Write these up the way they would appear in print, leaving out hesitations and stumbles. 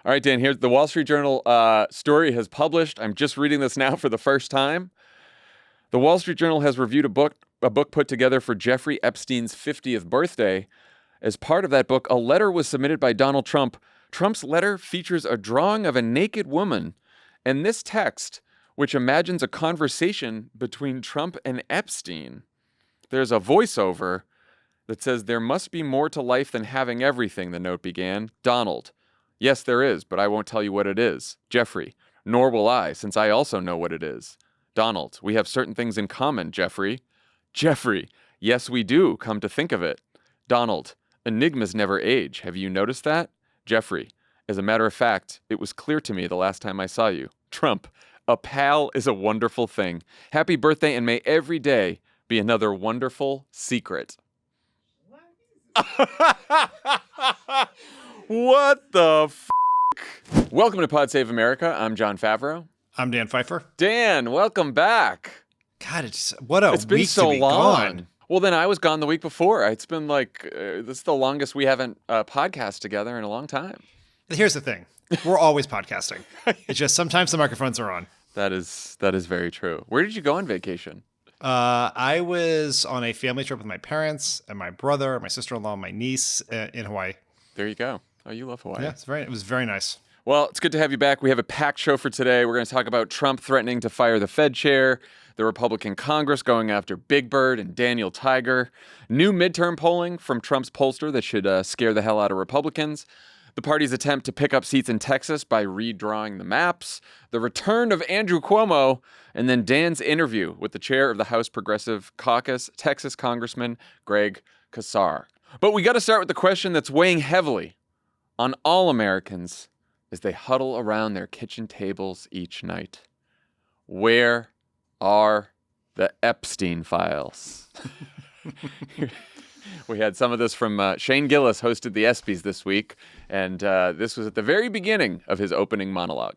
All right, Dan, here's the Wall Street Journal story has published. I'm just reading this now for the first time. The Wall Street Journal has reviewed a book put together for Jeffrey Epstein's 50th birthday. As part of that book, a letter was submitted by Donald Trump. Trump's letter features a drawing of a naked woman. And this text, which imagines a conversation between Trump and Epstein, there's a voiceover that says, "There must be more to life than having everything," the note began. Donald: "Yes, there is, but I won't tell you what it is." Jeffrey: "Nor will I, since I also know what it is." Donald: "We have certain things in common, Jeffrey." Jeffrey: "Yes, we do, come to think of it." Donald: "Enigmas never age. Have you noticed that?" Jeffrey: "As a matter of fact, it was clear to me the last time I saw you." Trump: "A pal is a wonderful thing. Happy birthday, and may every day be another wonderful secret." What the f***? Welcome to Pod Save America. I'm Jon Favreau. I'm Dan Pfeiffer. Dan, welcome back. God, it's been week so to be long. Gone. Well, then I was gone the week before. It's been like, this is the longest we haven't podcast together in a long time. Here's the thing. We're always podcasting. It's just sometimes the microphones are on. That is very true. Where did you go on vacation? I was on a family trip with my parents and my brother, my sister-in-law, and my niece in Hawaii. There you go. Oh, you love Hawaii. Yeah, it was very nice. Well, it's good to have you back. We have a packed show for today. We're going to talk about Trump threatening to fire the Fed chair, the Republican Congress going after Big Bird and Daniel Tiger, new midterm polling from Trump's pollster that should scare the hell out of Republicans, the party's attempt to pick up seats in Texas by redrawing the maps, the return of Andrew Cuomo, and then Dan's interview with the chair of the House Progressive Caucus, Texas Congressman Greg Casar. But we got to start with the question that's weighing heavily on all Americans as they huddle around their kitchen tables each night. Where are the Epstein Files? We had some of this from Shane Gillis, hosted the ESPYs this week, and this was at the very beginning of his opening monologue.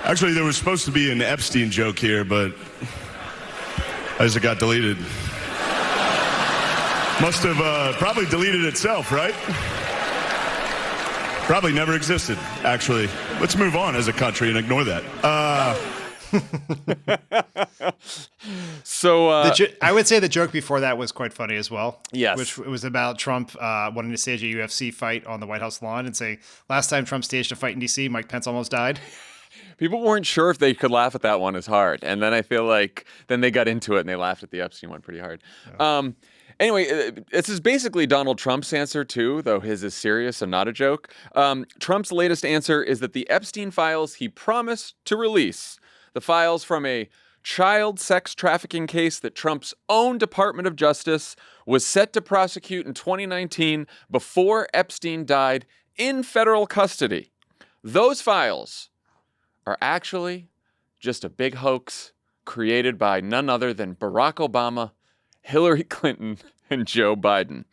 Actually, there was supposed to be an Epstein joke here, but as it got deleted. Must have probably deleted itself, right? Probably never existed, actually. Let's move on as a country and ignore that. So I would say the joke before that was quite funny as well. Yes. Which was about Trump wanting to stage a UFC fight on the White House lawn and saying, last time Trump staged a fight in D.C., Mike Pence almost died. people weren't sure if they could laugh at that one as hard. And then I feel like then they got into it and they laughed at the Epstein one pretty hard. Yeah. Anyway, this is basically Donald Trump's answer, too, though his is serious and not a joke. Trump's latest answer is that the Epstein files he promised to release, the files from a child sex trafficking case that Trump's own Department of Justice was set to prosecute in 2019 before Epstein died in federal custody. Those files are actually just a big hoax created by none other than Barack Obama, Hillary Clinton, and Joe Biden.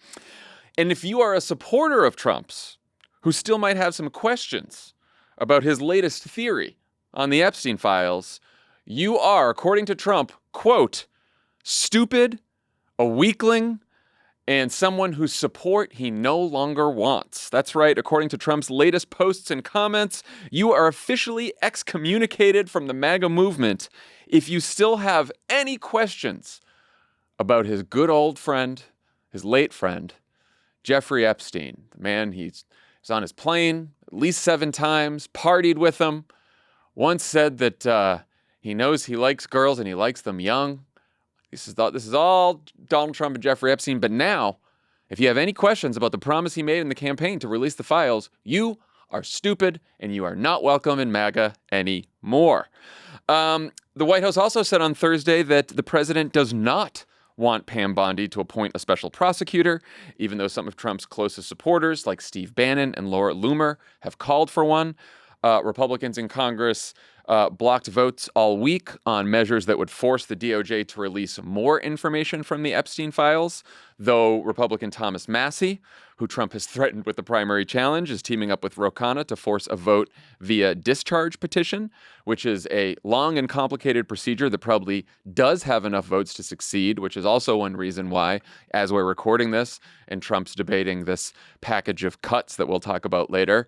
And if you are a supporter of Trump's, who still might have some questions about his latest theory on the Epstein files, you are, according to Trump, quote, stupid, a weakling, and someone whose support he no longer wants. That's right. According to Trump's latest posts and comments, you are officially excommunicated from the MAGA movement if you still have any questions about his good old friend, his late friend, Jeffrey Epstein. The man, he's on his plane at least 7 times, partied with them, once said that he knows he likes girls and he likes them young. This is all Donald Trump and Jeffrey Epstein. But now, if you have any questions about the promise he made in the campaign to release the files, you are stupid and you are not welcome in MAGA anymore. The White House also said on Thursday that the president does not want Pam Bondi to appoint a special prosecutor, even though some of Trump's closest supporters, like Steve Bannon and Laura Loomer, have called for one. Republicans in Congress blocked votes all week on measures that would force the DOJ to release more information from the Epstein files, though Republican Thomas Massie who Trump has threatened with the primary challenge, is teaming up with Ro Khanna to force a vote via discharge petition, which is a long and complicated procedure that probably does have enough votes to succeed, which is also one reason why, as we're recording this and Trump's debating this package of cuts that we'll talk about later,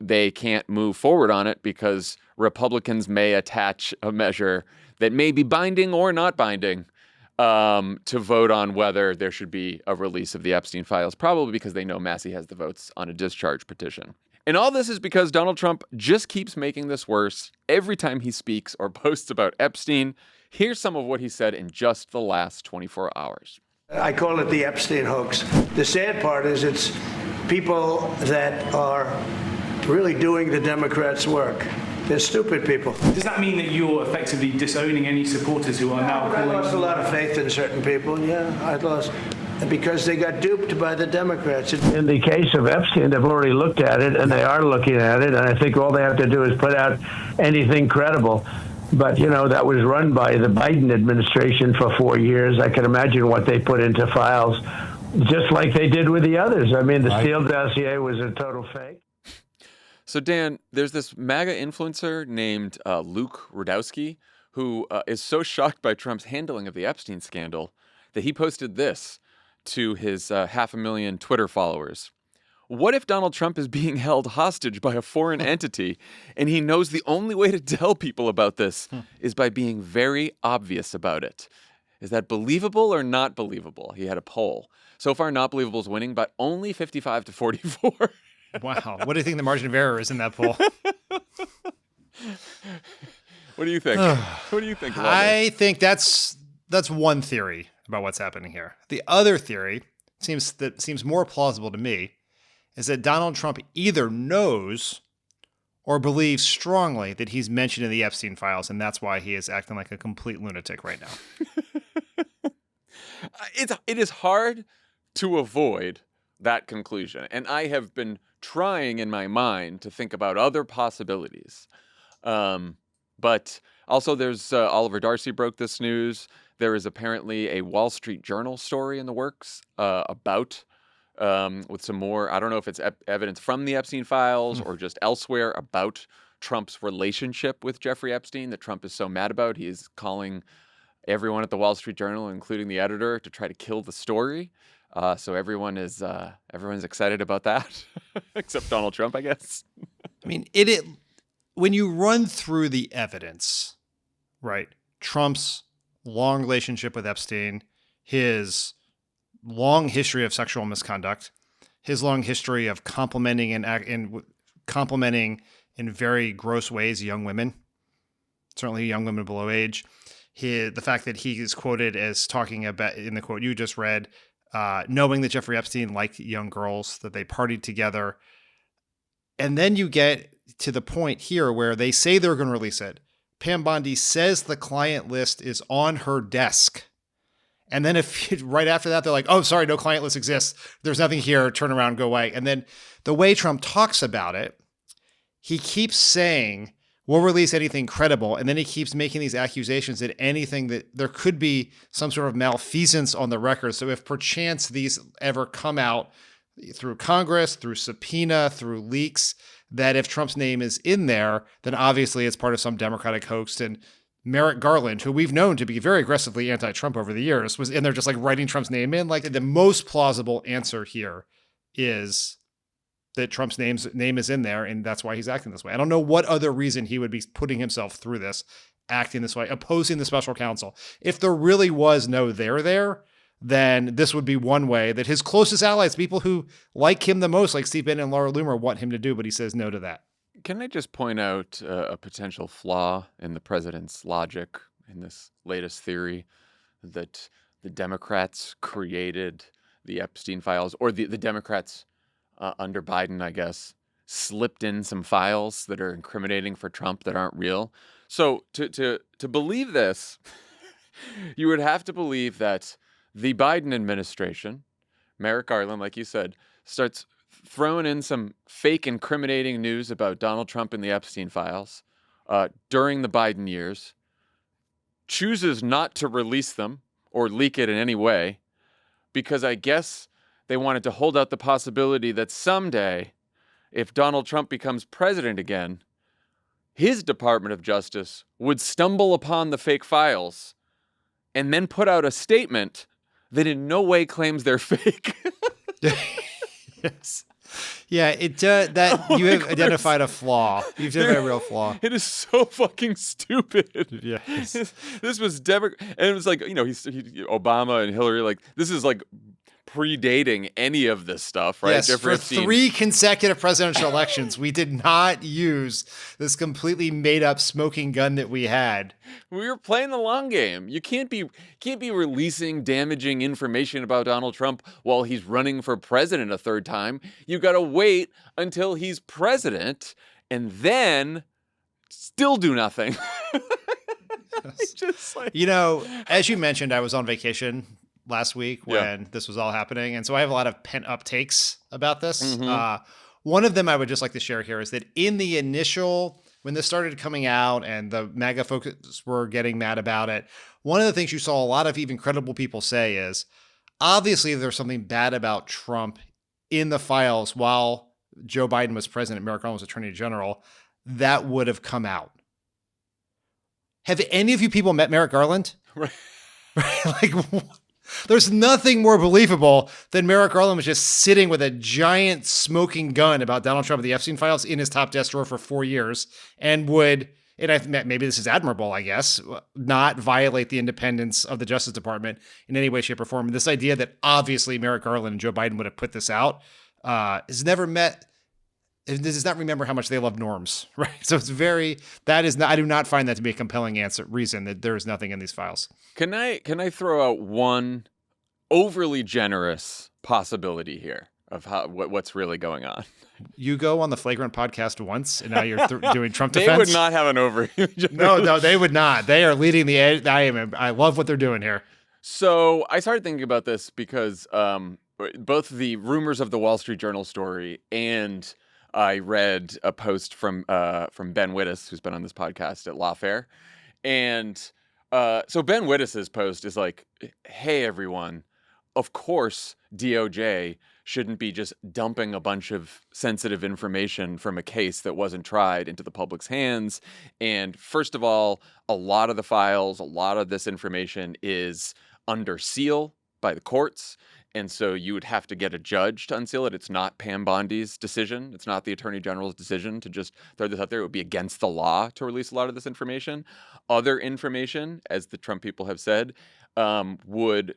they can't move forward on it because Republicans may attach a measure that may be binding or not binding to vote on whether there should be a release of the Epstein files, probably because they know Massey has the votes on a discharge petition. And all this is because Donald Trump just keeps making this worse every time he speaks or posts about Epstein. Here's some of what he said in just the last 24 hours. I call it the Epstein hoax. The sad part is it's people that are really doing the Democrats' work. They're stupid people. Does that mean that you're effectively disowning any supporters who are now I lost a lot of faith in certain people, yeah. I lost, because they got duped by the Democrats. In the case of Epstein, they've already looked at it, and they are looking at it, and I think all they have to do is put out anything credible. But, that was run by the Biden administration for 4 years. I can imagine what they put into files, just like they did with the others. I mean, the Steele dossier was a total fake. So, Dan, there's this MAGA influencer named Luke Rudkowski who is so shocked by Trump's handling of the Epstein scandal that he posted this to his 500,000 Twitter followers. What if Donald Trump is being held hostage by a foreign entity and he knows the only way to tell people about this is by being very obvious about it? Is that believable or not believable? He had a poll. So far, not believable is winning, but only 55 to 44. Wow. What do you think the margin of error is in that poll? What do you think? What do you think? I think that's one theory about what's happening here. The other theory seems more plausible to me is that Donald Trump either knows or believes strongly that he's mentioned in the Epstein files, and that's why he is acting like a complete lunatic right now. It is hard to avoid that conclusion, and I have been trying in my mind to think about other possibilities. But also there's Oliver Darcy broke this news. There is apparently a Wall Street Journal story in the works about with some more, I don't know if it's evidence from the Epstein files or just elsewhere about Trump's relationship with Jeffrey Epstein that Trump is so mad about. He is calling everyone at the Wall Street Journal, including the editor, to try to kill the story. So everyone's excited about that, except Donald Trump, I guess. I mean, when you run through the evidence, right? Trump's long relationship with Epstein, his long history of sexual misconduct, his long history of complimenting in very gross ways young women, certainly young women below age. The fact that he is quoted as talking about, in the quote you just read, knowing that Jeffrey Epstein liked young girls, that they partied together. And then you get to the point here where they say they're going to release it. Pam Bondi says the client list is on her desk. And then right after that, they're like, oh, sorry, no client list exists. There's nothing here. Turn around, go away. And then the way Trump talks about it, he keeps saying, we'll release anything credible. And then he keeps making these accusations that anything that there could be some sort of malfeasance on the record. So if perchance these ever come out through Congress, through subpoena, through leaks, that if Trump's name is in there, then obviously it's part of some Democratic hoax. And Merrick Garland, who we've known to be very aggressively anti-Trump over the years, was in there just like writing Trump's name in. Like the most plausible answer here is that Trump's name is in there, and that's why he's acting this way. I don't know what other reason he would be putting himself through this, acting this way, opposing the special counsel. If there really was no there, then this would be one way that his closest allies, people who like him the most, like Steve Bannon and Laura Loomer, want him to do, but he says no to that. Can I just point out a potential flaw in the president's logic in this latest theory that the Democrats created the Epstein files, or the Democrats under Biden, I guess, slipped in some files that are incriminating for Trump that aren't real. So to believe this, you would have to believe that the Biden administration, Merrick Garland, like you said, starts throwing in some fake incriminating news about Donald Trump and the Epstein files during the Biden years, chooses not to release them or leak it in any way, because I guess they wanted to hold out the possibility that someday, if Donald Trump becomes president again, his Department of Justice would stumble upon the fake files and then put out a statement that in no way claims they're fake. Yes. Yeah, that you have identified a flaw. You've identified a real flaw. It is so fucking stupid. Yes. This was and it was like, Obama and Hillary, like, this is like predating any of this stuff, right? Yes, Jeffrey for Epstein. 3 consecutive presidential elections, we did not use this completely made-up smoking gun that we had. We were playing the long game. You can't be releasing damaging information about Donald Trump while he's running for president a third time. You got to wait until he's president and then still do nothing. Just like, as you mentioned, I was on vacation last week when this was all happening, and so I have a lot of pent-up takes about this. One of them I would just like to share here is that in the initial, when this started coming out and the MAGA folks were getting mad about it, one of the things you saw a lot of even credible people say is, obviously there's something bad about Trump in the files while Joe Biden was president, Merrick Garland was attorney general, that would have come out. Have any of you people met Merrick Garland? Right. Like, there's nothing more believable than Merrick Garland was just sitting with a giant smoking gun about Donald Trump and the Epstein Files in his top desk drawer for 4 years and would, maybe this is admirable, I guess, not violate the independence of the Justice Department in any way, shape, or form. And this idea that obviously Merrick Garland and Joe Biden would have put this out does not remember how much they love norms, right? So I do not find that to be a compelling reason that there is nothing in these files. Can I throw out one overly generous possibility here of what's really going on? You go on the Flagrant podcast once, and now you're doing Trump They defense. would not have an overly generous. No, they would not. They are leading the edge. I love what they're doing here. So I started thinking about this because both the rumors of the Wall Street Journal story and I read a post from Ben Wittes, who's been on this podcast at Lawfare. And so Ben Wittes's post is like, hey, everyone, of course DOJ shouldn't be just dumping a bunch of sensitive information from a case that wasn't tried into the public's hands. And first of all, a lot of the files, a lot of this information is under seal by the courts. And so you would have to get a judge to unseal it. It's not Pam Bondi's decision. It's not the Attorney General's decision to just throw this out there. It would be against the law to release a lot of this information. Other information, as the Trump people have said, would,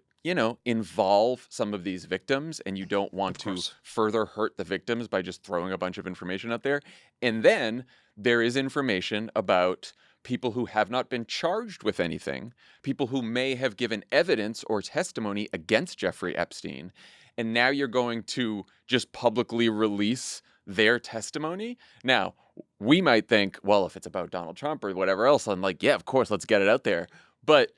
involve some of these victims, and you don't want to further hurt the victims by just throwing a bunch of information out there. And then there is information about people who have not been charged with anything, people who may have given evidence or testimony against Jeffrey Epstein, and now you're going to just publicly release their testimony? Now, we might think, well, if it's about Donald Trump or whatever else, I'm like, yeah, of course, let's get it out there. But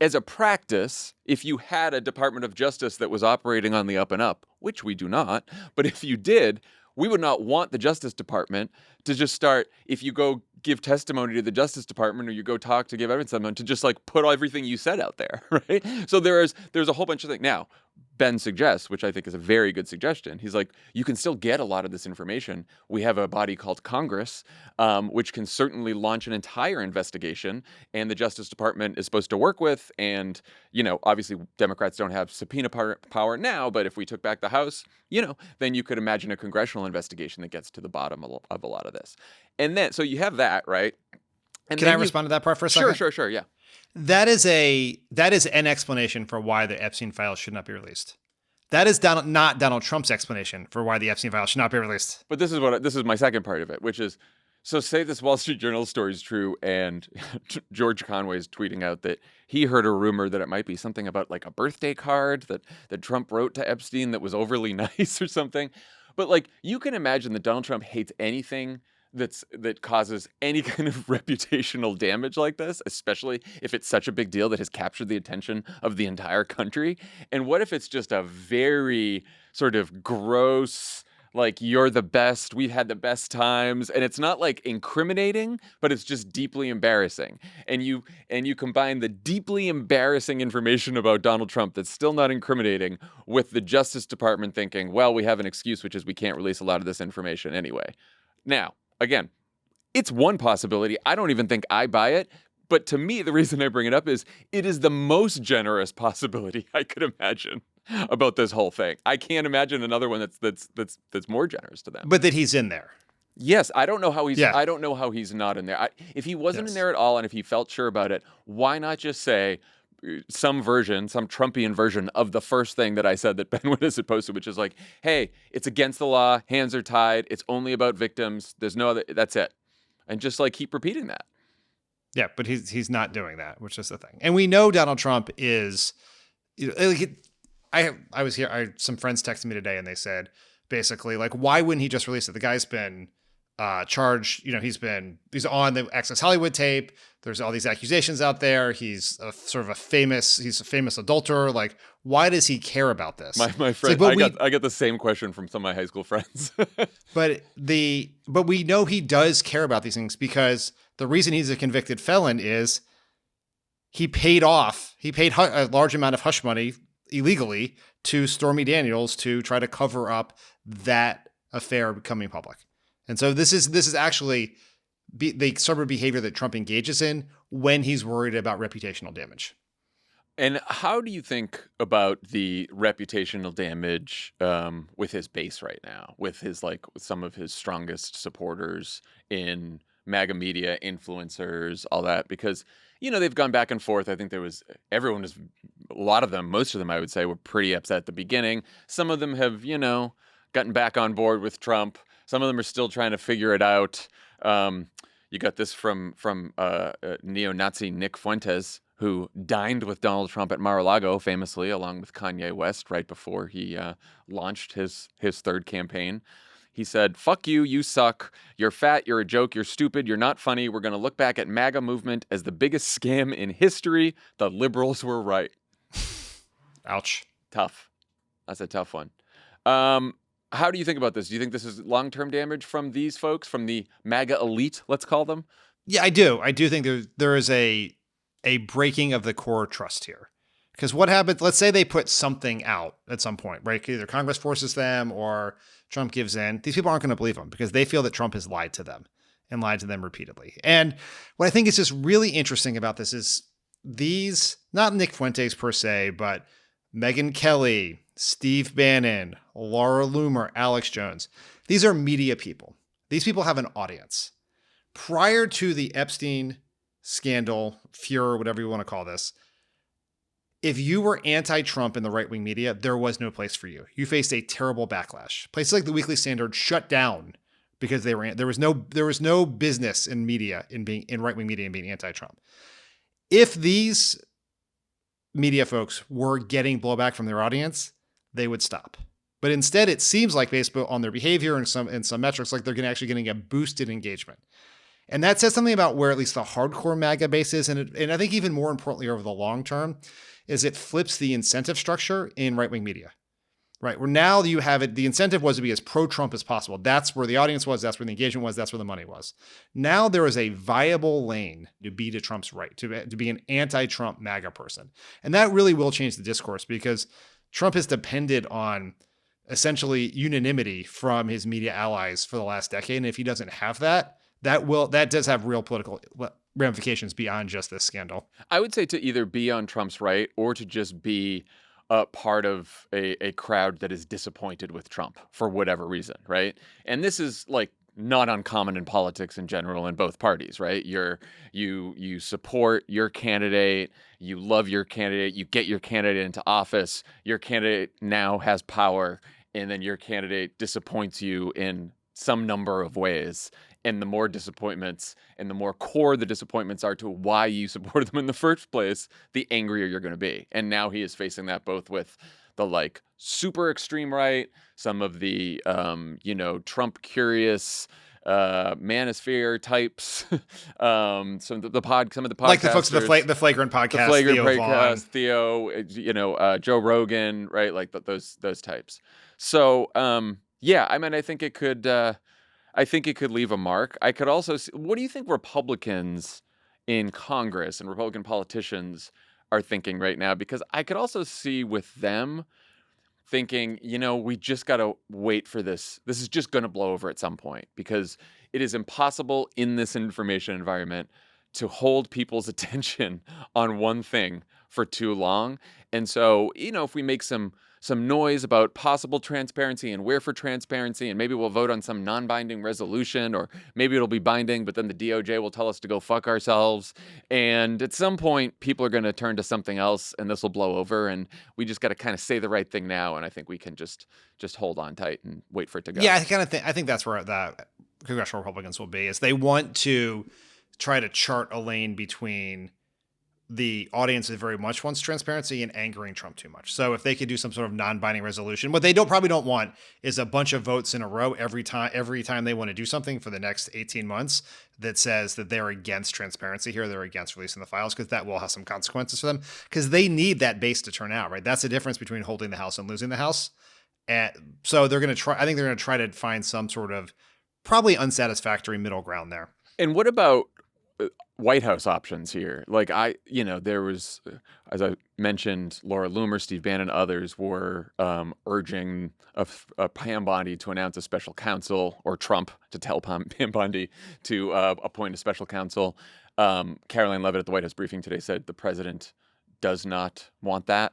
as a practice, if you had a Department of Justice that was operating on the up and up, which we do not, but if you did, we would not want the Justice Department to just start, if you go give testimony to the Justice Department or you go talk to give evidence to someone, to just like put everything you said out there, right? So there's a whole bunch of things. Now, Ben suggests, which I think is a very good suggestion, he's like, you can still get a lot of this information. We have a body called Congress, which can certainly launch an entire investigation, and the Justice Department is supposed to work with, and, obviously Democrats don't have subpoena power now, but if we took back the House, then you could imagine a congressional investigation that gets to the bottom of a lot of this. And then, so you have that, right? And Can I respond to that part for a second? Sure, yeah. That is an explanation for why the Epstein Files should not be released. That is not Donald Trump's explanation for why the Epstein Files should not be released. But this is my second part of it, which is, so say this Wall Street Journal story is true, and George Conway's tweeting out that he heard a rumor that it might be something about like a birthday card that Trump wrote to Epstein that was overly nice or something. But like, you can imagine that Donald Trump hates anything that causes any kind of reputational damage like this, especially if it's such a big deal that has captured the attention of the entire country. And what if it's just a very sort of gross, like, you're the best, we've had the best times, and it's not like incriminating, but it's just deeply embarrassing. And you combine the deeply embarrassing information about Donald Trump that's still not incriminating with the Justice Department thinking, well, we have an excuse, which is we can't release a lot of this information anyway. Now, again, it's one possibility. I don't even think I buy it. But to me, the reason I bring it up is it is the most generous possibility I could imagine about this whole thing. I can't imagine another one that's more generous to them. But that he's in there. Yes, I don't know how he's. I don't know how he's not in there. If he wasn't in there at all, and if he felt sure about it, why not just say some Trumpian version of the first thing that I said that Ben Wittes had posted, which is like, "Hey, it's against the law. Hands are tied. It's only about victims. There's no other. That's it," and just like keep repeating that. Yeah, but he's not doing that, which is the thing. And we know Donald Trump is, I was here. Some friends texted me today, and they said basically like, why wouldn't he just release it? The guy's been charged. He's on the Access Hollywood tape. There's all these accusations out there. He's a famous adulterer. Like, why does he care about this? My friend, like, I get the same question from some of my high school friends. but we know he does care about these things because the reason he's a convicted felon is he paid a large amount of hush money illegally to Stormy Daniels to try to cover up that affair becoming public. And so this is actually the sort of behavior that Trump engages in when he's worried about reputational damage. And how do you think about the reputational damage with his base right now, with some of his strongest supporters in MAGA media, influencers, all that? Because, they've gone back and forth. I think most of them, I would say, were pretty upset at the beginning. Some of them have, gotten back on board with Trump. Some of them are still trying to figure it out. You got this from neo-Nazi Nick Fuentes, who dined with Donald Trump at Mar-a-Lago, famously, along with Kanye West, right before he launched his third campaign. He said, "Fuck you, you suck. You're fat, you're a joke, you're stupid, you're not funny. We're going to look back at MAGA movement as the biggest scam in history. The liberals were right." Ouch. Tough. That's a tough one. How do you think about this? Do you think this is long-term damage from these folks, from the MAGA elite, let's call them? Yeah, I do. I do think there is a breaking of the core trust here. Because what happens, let's say they put something out at some point, right? Either Congress forces them or Trump gives in. These people aren't going to believe him because they feel that Trump has lied to them and lied to them repeatedly. And what I think is just really interesting about this is these, not Nick Fuentes per se, but Megyn Kelly, Steve Bannon, Laura Loomer, Alex Jones. These are media people. These people have an audience. Prior to the Epstein scandal, furor, whatever you want to call this, if you were anti-Trump in the right-wing media, there was no place for you. You faced a terrible backlash. Places like the Weekly Standard shut down because there was no business in media in right-wing media and being anti-Trump. If these media folks were getting blowback from their audience, they would stop. But instead, it seems like, based on their behavior and some metrics, like they're actually getting a boosted engagement. And that says something about where at least the hardcore MAGA base is. And I think even more importantly over the long term is it flips the incentive structure in right-wing media, right? Where now you have it, the incentive was to be as pro-Trump as possible. That's where the audience was. That's where the engagement was. That's where the money was. Now there is a viable lane to be to Trump's right, to be an anti-Trump MAGA person. And that really will change the discourse because Trump has depended on essentially unanimity from his media allies for the last decade. And if he doesn't have that, that does have real political ramifications beyond just this scandal. I would say to either be on Trump's right or to just be a part of a crowd that is disappointed with Trump for whatever reason, right? And this is like not uncommon in politics in general in both parties, right? You support your candidate, you love your candidate, you get your candidate into office, your candidate now has power, and then your candidate disappoints you in some number of ways. And the more disappointments and the more core the disappointments are to why you supported them in the first place, the angrier you're going to be. And now he is facing that both with the super extreme right, some of the, Trump curious manosphere types, some of the podcasters. Like the folks, the Flagrant podcast, the Flagrant podcast, Theo, Joe Rogan, right? Like those types. So, Yeah, I mean, I think it could. I think it could leave a mark. I could also see, what do you think Republicans in Congress and Republican politicians are thinking right now? Because I could also see with them thinking, we just got to wait for this. This is just going to blow over at some point because it is impossible in this information environment to hold people's attention on one thing for too long. And so, if we make some noise about possible transparency and where for transparency, and maybe we'll vote on some non-binding resolution, or maybe it'll be binding, but then the DOJ will tell us to go fuck ourselves. And at some point, people are going to turn to something else, and this will blow over. And we just got to kind of say the right thing now. And I think we can just hold on tight and wait for it to go. Yeah, I think that's where the congressional Republicans will be, is they want to try to chart a lane between the audience that very much wants transparency and angering Trump too much. So if they could do some sort of non-binding resolution, what they probably don't want is a bunch of votes in a row every time they want to do something for the next 18 months that says that they're against transparency here, they're against releasing the files, because that will have some consequences for them, because they need that base to turn out, right? That's the difference between holding the House and losing the House. And so they're going to try, I think they're going to try to find some sort of probably unsatisfactory middle ground there. And what about White House options here? Like there was, as I mentioned, Laura Loomer, Steve Bannon, others were urging Pam Bondi to announce a special counsel, or Trump to tell Pam Bondi to appoint a special counsel. Caroline Leavitt at the White House briefing today said the president does not want that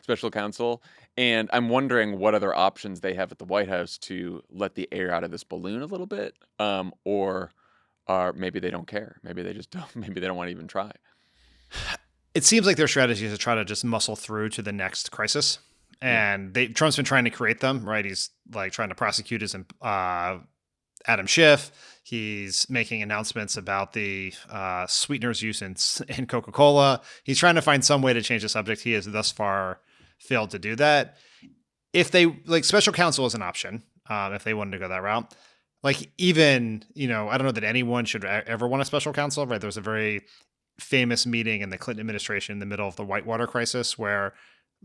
special counsel. And I'm wondering what other options they have at the White House to let the air out of this balloon a little bit, or maybe they don't care. Maybe they just don't. Maybe they don't want to even try. It seems like their strategy is to try to just muscle through to the next crisis. And Trump's been trying to create them, right? He's like trying to prosecute his Adam Schiff. He's making announcements about the sweeteners use in Coca-Cola. He's trying to find some way to change the subject. He has thus far failed to do that. If they special counsel is an option, if they wanted to go that route. Even, I don't know that anyone should ever want a special counsel, right? There was a very famous meeting in the Clinton administration in the middle of the Whitewater crisis where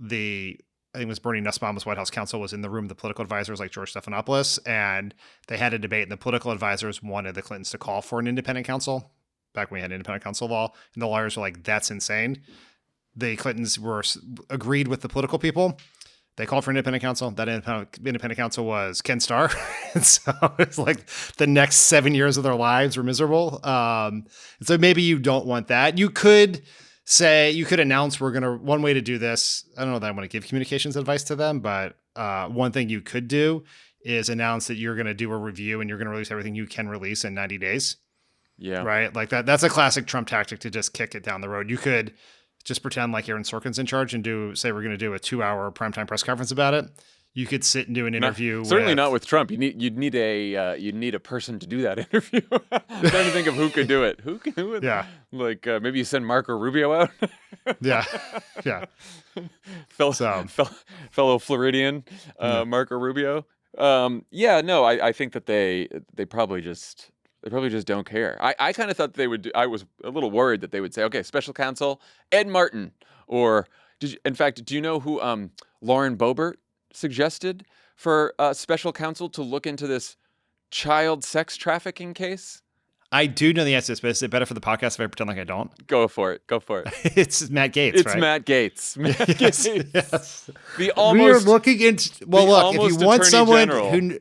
I think it was Bernie Nussbaum's White House counsel was in the room with the political advisors like George Stephanopoulos, and they had a debate, and the political advisors wanted the Clintons to call for an independent counsel back when we had independent counsel law, and the lawyers were like, that's insane. The Clintons agreed with the political people. They called for an independent counsel. That independent counsel was Ken Starr. And so it's like the next 7 years of their lives were miserable. And so maybe you don't want that. You could announce one way to do this. I don't know that I want to give communications advice to them, but one thing you could do is announce that you're going to do a review and you're going to release everything you can release in 90 days. Yeah. Right? That's a classic Trump tactic to just kick it down the road. You could just pretend like Aaron Sorkin's in charge and say we're going to do a 2-hour primetime press conference about it. You could sit and do an interview. Certainly not with Trump. You'd need a person to do that interview. I'm trying to think of who could do it. Who would? Yeah. Maybe you send Marco Rubio out. Yeah. Fellow Floridian, Marco Rubio. I think that they probably just don't care. I kind of thought they would. I was a little worried that they would say, okay, special counsel, Ed Martin, or do you know who Lauren Boebert suggested for special counsel to look into this child sex trafficking case? I do know the answer to this, but is it better for the podcast if I pretend like I don't? Go for it. It's Matt Gaetz, right? It's Matt Gaetz. Yes. We are looking into... Well, look, if you want someone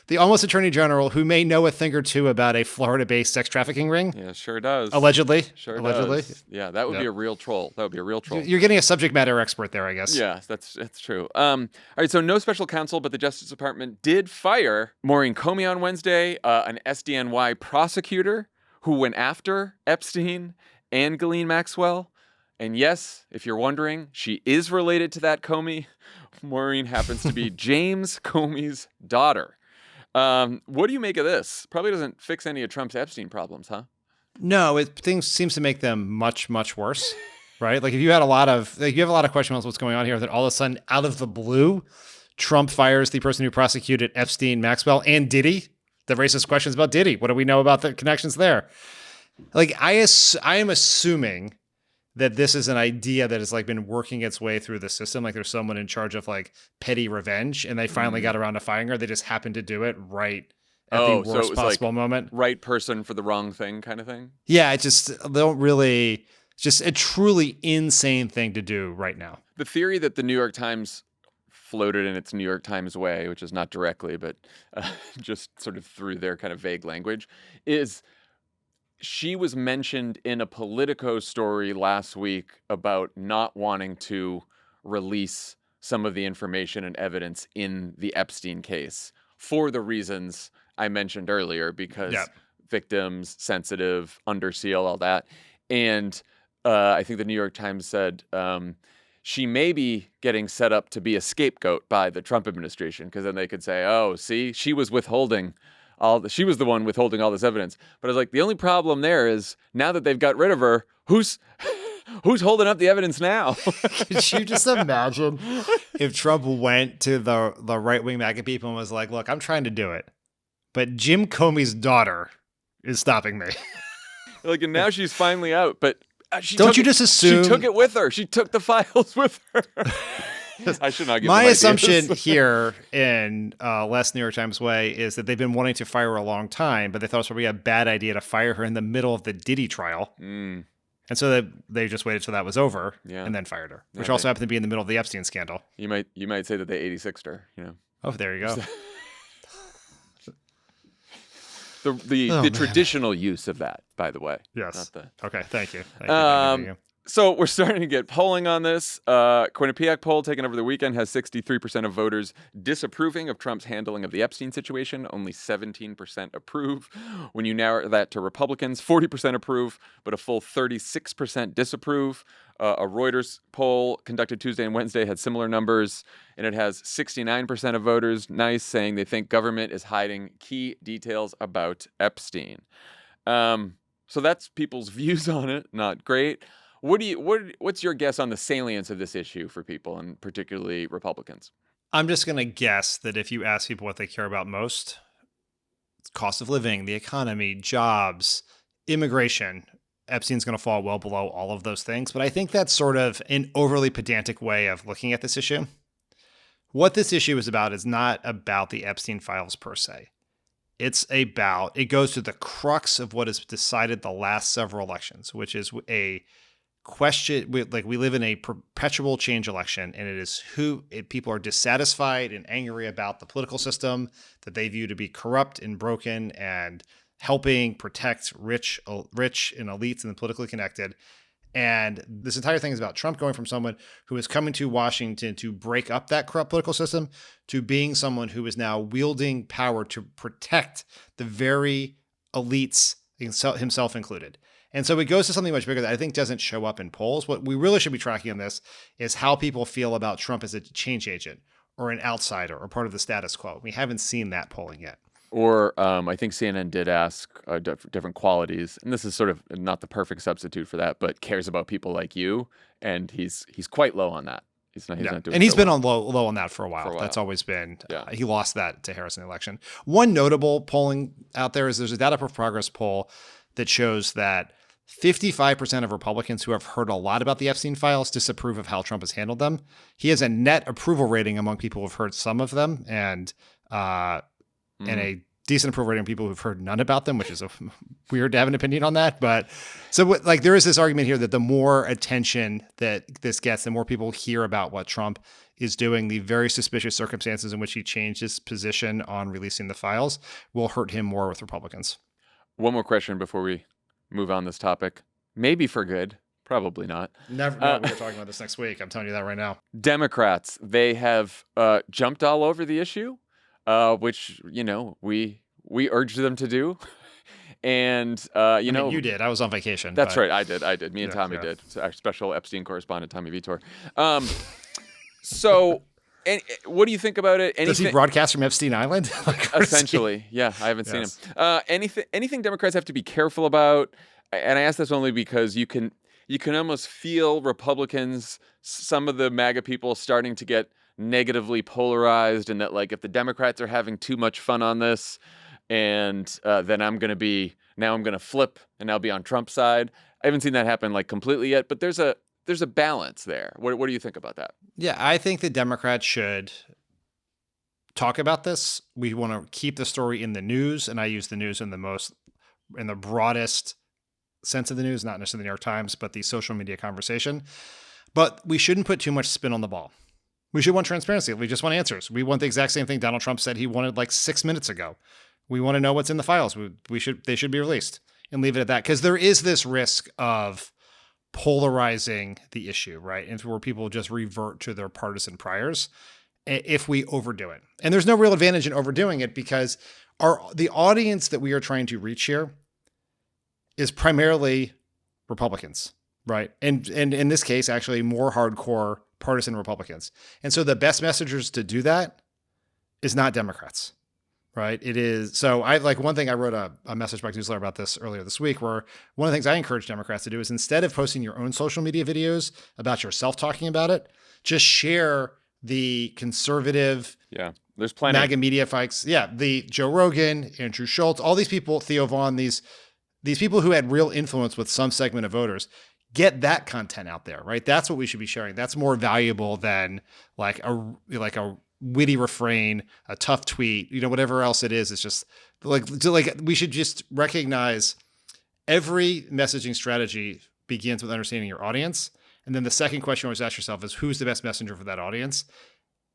the almost attorney general who may know a thing or two about a Florida-based sex trafficking ring. Yeah, sure does. Allegedly. Does. Yeah, that would be a real troll. That would be a real troll. You're getting a subject matter expert there, I guess. Yeah, that's true. All right, so no special counsel, but the Justice Department did fire Maurene Comey on Wednesday, an SDNY prosecutor who went after Epstein and Ghislaine Maxwell. And yes, if you're wondering, she is related to that Comey. Maureen happens to be James Comey's daughter. What do you make of this? Probably doesn't fix any of Trump's Epstein problems, huh? No, things seems to make them much, much worse, right? If you have a lot of questions about what's going on here, that all of a sudden, out of the blue, Trump fires the person who prosecuted Epstein, Maxwell, and Diddy. That raises questions about Diddy. What do we know about the connections there? I am assuming that this is an idea that has like been working its way through the system. Like there's someone in charge of like petty revenge, and they finally got around to firing her. They just happened to do it right at the so worst it was possible like moment. right person for the wrong thing kind of thing. Yeah, it just they don't really. Just a truly insane thing to do right now. The theory that the New York Times floated in its New York Times way, which is not directly, but just sort of through their kind of vague language, is she was mentioned in a Politico story last week about not wanting to release some of the information and evidence in the Epstein case for the reasons I mentioned earlier, because victims, sensitive, under seal, all that. And I think the New York Times said she may be getting set up to be a scapegoat by the Trump administration, because then they could say, oh, see, she was withholding she was the one withholding all this evidence. But I was like, the only problem there is now that they've got rid of her, who's holding up the evidence now? Could you just imagine if Trump went to the right-wing MAGA people and was like, look, I'm trying to do it, but Jim Comey's daughter is stopping me. Like, and now she's finally out, but don't you just assume she took it with her? She took the files with her. I should not give my them assumption ideas. here in less New York Times way is that they've been wanting to fire her a long time, but they thought it was probably a bad idea to fire her in the middle of the Diddy trial. And so they just waited till that was over and then fired her, which also happened to be in the middle of the Epstein scandal. You might say that they 86'd her, you know. Oh, there you go. The traditional use of that, by the way. Yes. Not Okay. Thank you. Thank you. So we're starting to get polling on this. Quinnipiac poll taken over the weekend has 63% of voters disapproving of Trump's handling of the Epstein situation. Only 17% approve. When you narrow that to Republicans, 40% approve, but a full 36% disapprove. A Reuters poll conducted Tuesday and Wednesday had similar numbers, and it has 69% of voters, saying they think government is hiding key details about Epstein. So that's people's views on it. Not great. What's your guess on the salience of this issue for people, and particularly Republicans? I'm just going to guess that if you ask people what they care about most, it's cost of living, the economy, jobs, immigration, Epstein's going to fall well below all of those things. But I think that's sort of an overly pedantic way of looking at this issue. What this issue is about is not about the Epstein Files per se. It goes to the crux of what has decided the last several elections, which is a question. We live in a perpetual change election, and it is people are dissatisfied and angry about the political system that they view to be corrupt and broken and helping protect rich and elites and the politically connected. And this entire thing is about Trump going from someone who is coming to Washington to break up that corrupt political system to being someone who is now wielding power to protect the very elites, himself included. And so it goes to something much bigger that I think doesn't show up in polls. What we really should be tracking on this is how people feel about Trump as a change agent or an outsider or part of the status quo. We haven't seen that polling yet. Or I think CNN did ask different qualities, and this is sort of not the perfect substitute for that, but cares about people like you, and he's quite low on that. He's not doing. And he's so been well. on low on that for a while. That's always been. Yeah. He lost that to Harris in the election. One notable polling out there is there's a Data for Progress poll that shows that 55% of Republicans who have heard a lot about the Epstein Files disapprove of how Trump has handled them. He has a net approval rating among people who have heard some of them, and a decent approval rating of people who've heard none about them, which is weird to have an opinion on that. But so there is this argument here that the more attention that this gets, the more people hear about what Trump is doing, the very suspicious circumstances in which he changed his position on releasing the files will hurt him more with Republicans. One more question before we move on this topic. Maybe for good. Probably not. Never. No, we're talking about this next week. I'm telling you that right now. Democrats, they have jumped all over the issue, which, we urged them to do. And, you did. I was on vacation. That's right. I did. Me and Tommy did. So our special Epstein correspondent, Tommy Vitor. So what do you think about it? Does he broadcast from Epstein Island? Essentially. Yeah. I haven't seen him. Anything Democrats have to be careful about? And I ask this only because you can almost feel Republicans, some of the MAGA people starting to get negatively polarized, and that if the Democrats are having too much fun on this, and then I'm going to flip and I'll be on Trump's side. I haven't seen that happen like completely yet, but there's a balance there. What do you think about that? Yeah, I think the Democrats should talk about this. We want to keep the story in the news, and I use the news in the broadest sense of the news, not necessarily the New York Times, but the social media conversation. But we shouldn't put too much spin on the ball. We should want transparency. We just want answers. We want the exact same thing Donald Trump said he wanted like 6 minutes ago. We want to know what's in the files. They should be released, and leave it at that, because there is this risk of polarizing the issue, right? And where people just revert to their partisan priors if we overdo it. And there's no real advantage in overdoing it, because the audience that we are trying to reach here is primarily Republicans, right? And in this case, actually more hardcore partisan Republicans. And so the best messengers to do that is not Democrats, right? It is. So I like one thing, I wrote a message back to newsletter about this earlier this week, where one of the things I encourage Democrats to do is, instead of posting your own social media videos about yourself talking about it, just share the conservative, there's plenty MAGA media folks. Yeah. The Joe Rogan, Andrew Schultz, all these people, Theo Vaughn, these people who had real influence with some segment of voters. Get that content out there, right? That's what we should be sharing. That's more valuable than like a witty refrain, a tough tweet, whatever else it is. It's just like we should just recognize every messaging strategy begins with understanding your audience. And then the second question you always ask yourself is, who's the best messenger for that audience?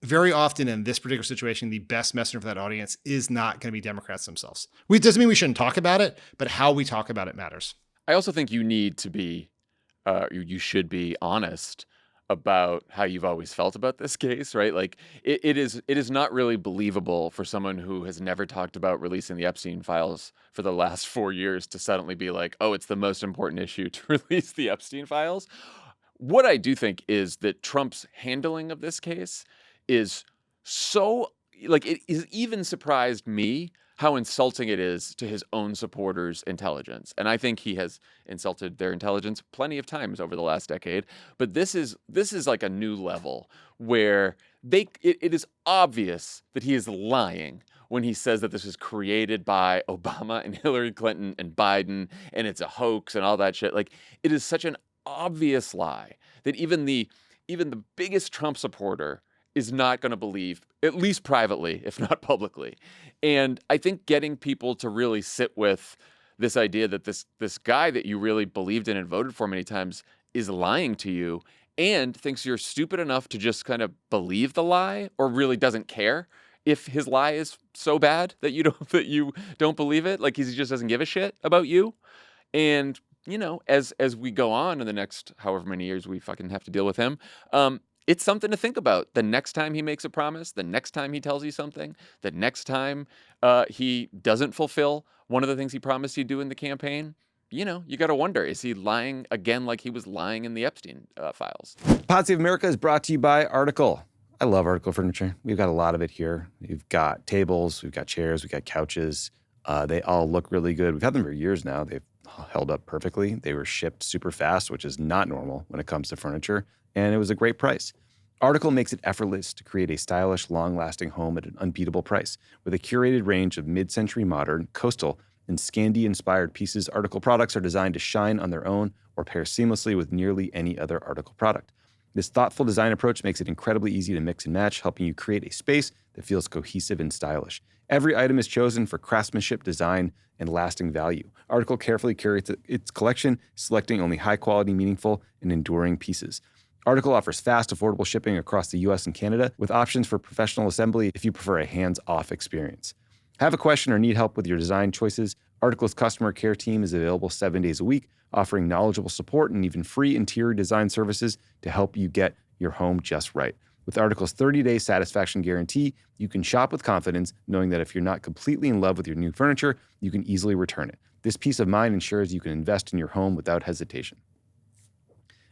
Very often in this particular situation, the best messenger for that audience is not going to be Democrats themselves. It doesn't mean we shouldn't talk about it, but how we talk about it matters. I also think you need to be, you should be honest about how you've always felt about this case, right? Like it is not really believable for someone who has never talked about releasing the Epstein Files for the last 4 years to suddenly be like, oh, it's the most important issue to release the Epstein Files. What I do think is that Trump's handling of this case is so, like, it has even surprised me how insulting it is to his own supporters' intelligence. And I think he has insulted their intelligence plenty of times over the last decade. But this is like a new level where it is obvious that he is lying when he says that this was created by Obama and Hillary Clinton and Biden, and it's a hoax and all that shit. Like, it is such an obvious lie that even the biggest Trump supporter is not going to believe, at least privately, if not publicly. And I think getting people to really sit with this idea that this guy that you really believed in and voted for many times is lying to you and thinks you're stupid enough to just kind of believe the lie, or really doesn't care if his lie is so bad that you don't believe it. Like, he just doesn't give a shit about you. And as we go on in the next however many years we fucking have to deal with him, it's something to think about. The next time he makes a promise, the next time he tells you something, the next time he doesn't fulfill one of the things he promised he'd do in the campaign, you got to wonder, is he lying again like he was lying in the Epstein Files? Pod Save America is brought to you by Article. I love Article furniture. We've got a lot of it here. We've got tables, we've got chairs, we've got couches. They all look really good. We've had them for years now. They've held up perfectly. They were shipped super fast, which is not normal when it comes to furniture. And it was a great price. Article makes it effortless to create a stylish, long-lasting home at an unbeatable price. With a curated range of mid-century modern, coastal, and Scandi-inspired pieces, Article products are designed to shine on their own or pair seamlessly with nearly any other Article product. This thoughtful design approach makes it incredibly easy to mix and match, helping you create a space that feels cohesive and stylish. Every item is chosen for craftsmanship, design, and lasting value. Article carefully curates its collection, selecting only high-quality, meaningful, and enduring pieces. Article offers fast, affordable shipping across the U.S. and Canada, with options for professional assembly if you prefer a hands-off experience. Have a question or need help with your design choices? Article's customer care team is available 7 days a week, offering knowledgeable support and even free interior design services to help you get your home just right. With Article's 30-day satisfaction guarantee, you can shop with confidence, knowing that if you're not completely in love with your new furniture, you can easily return it. This peace of mind ensures you can invest in your home without hesitation.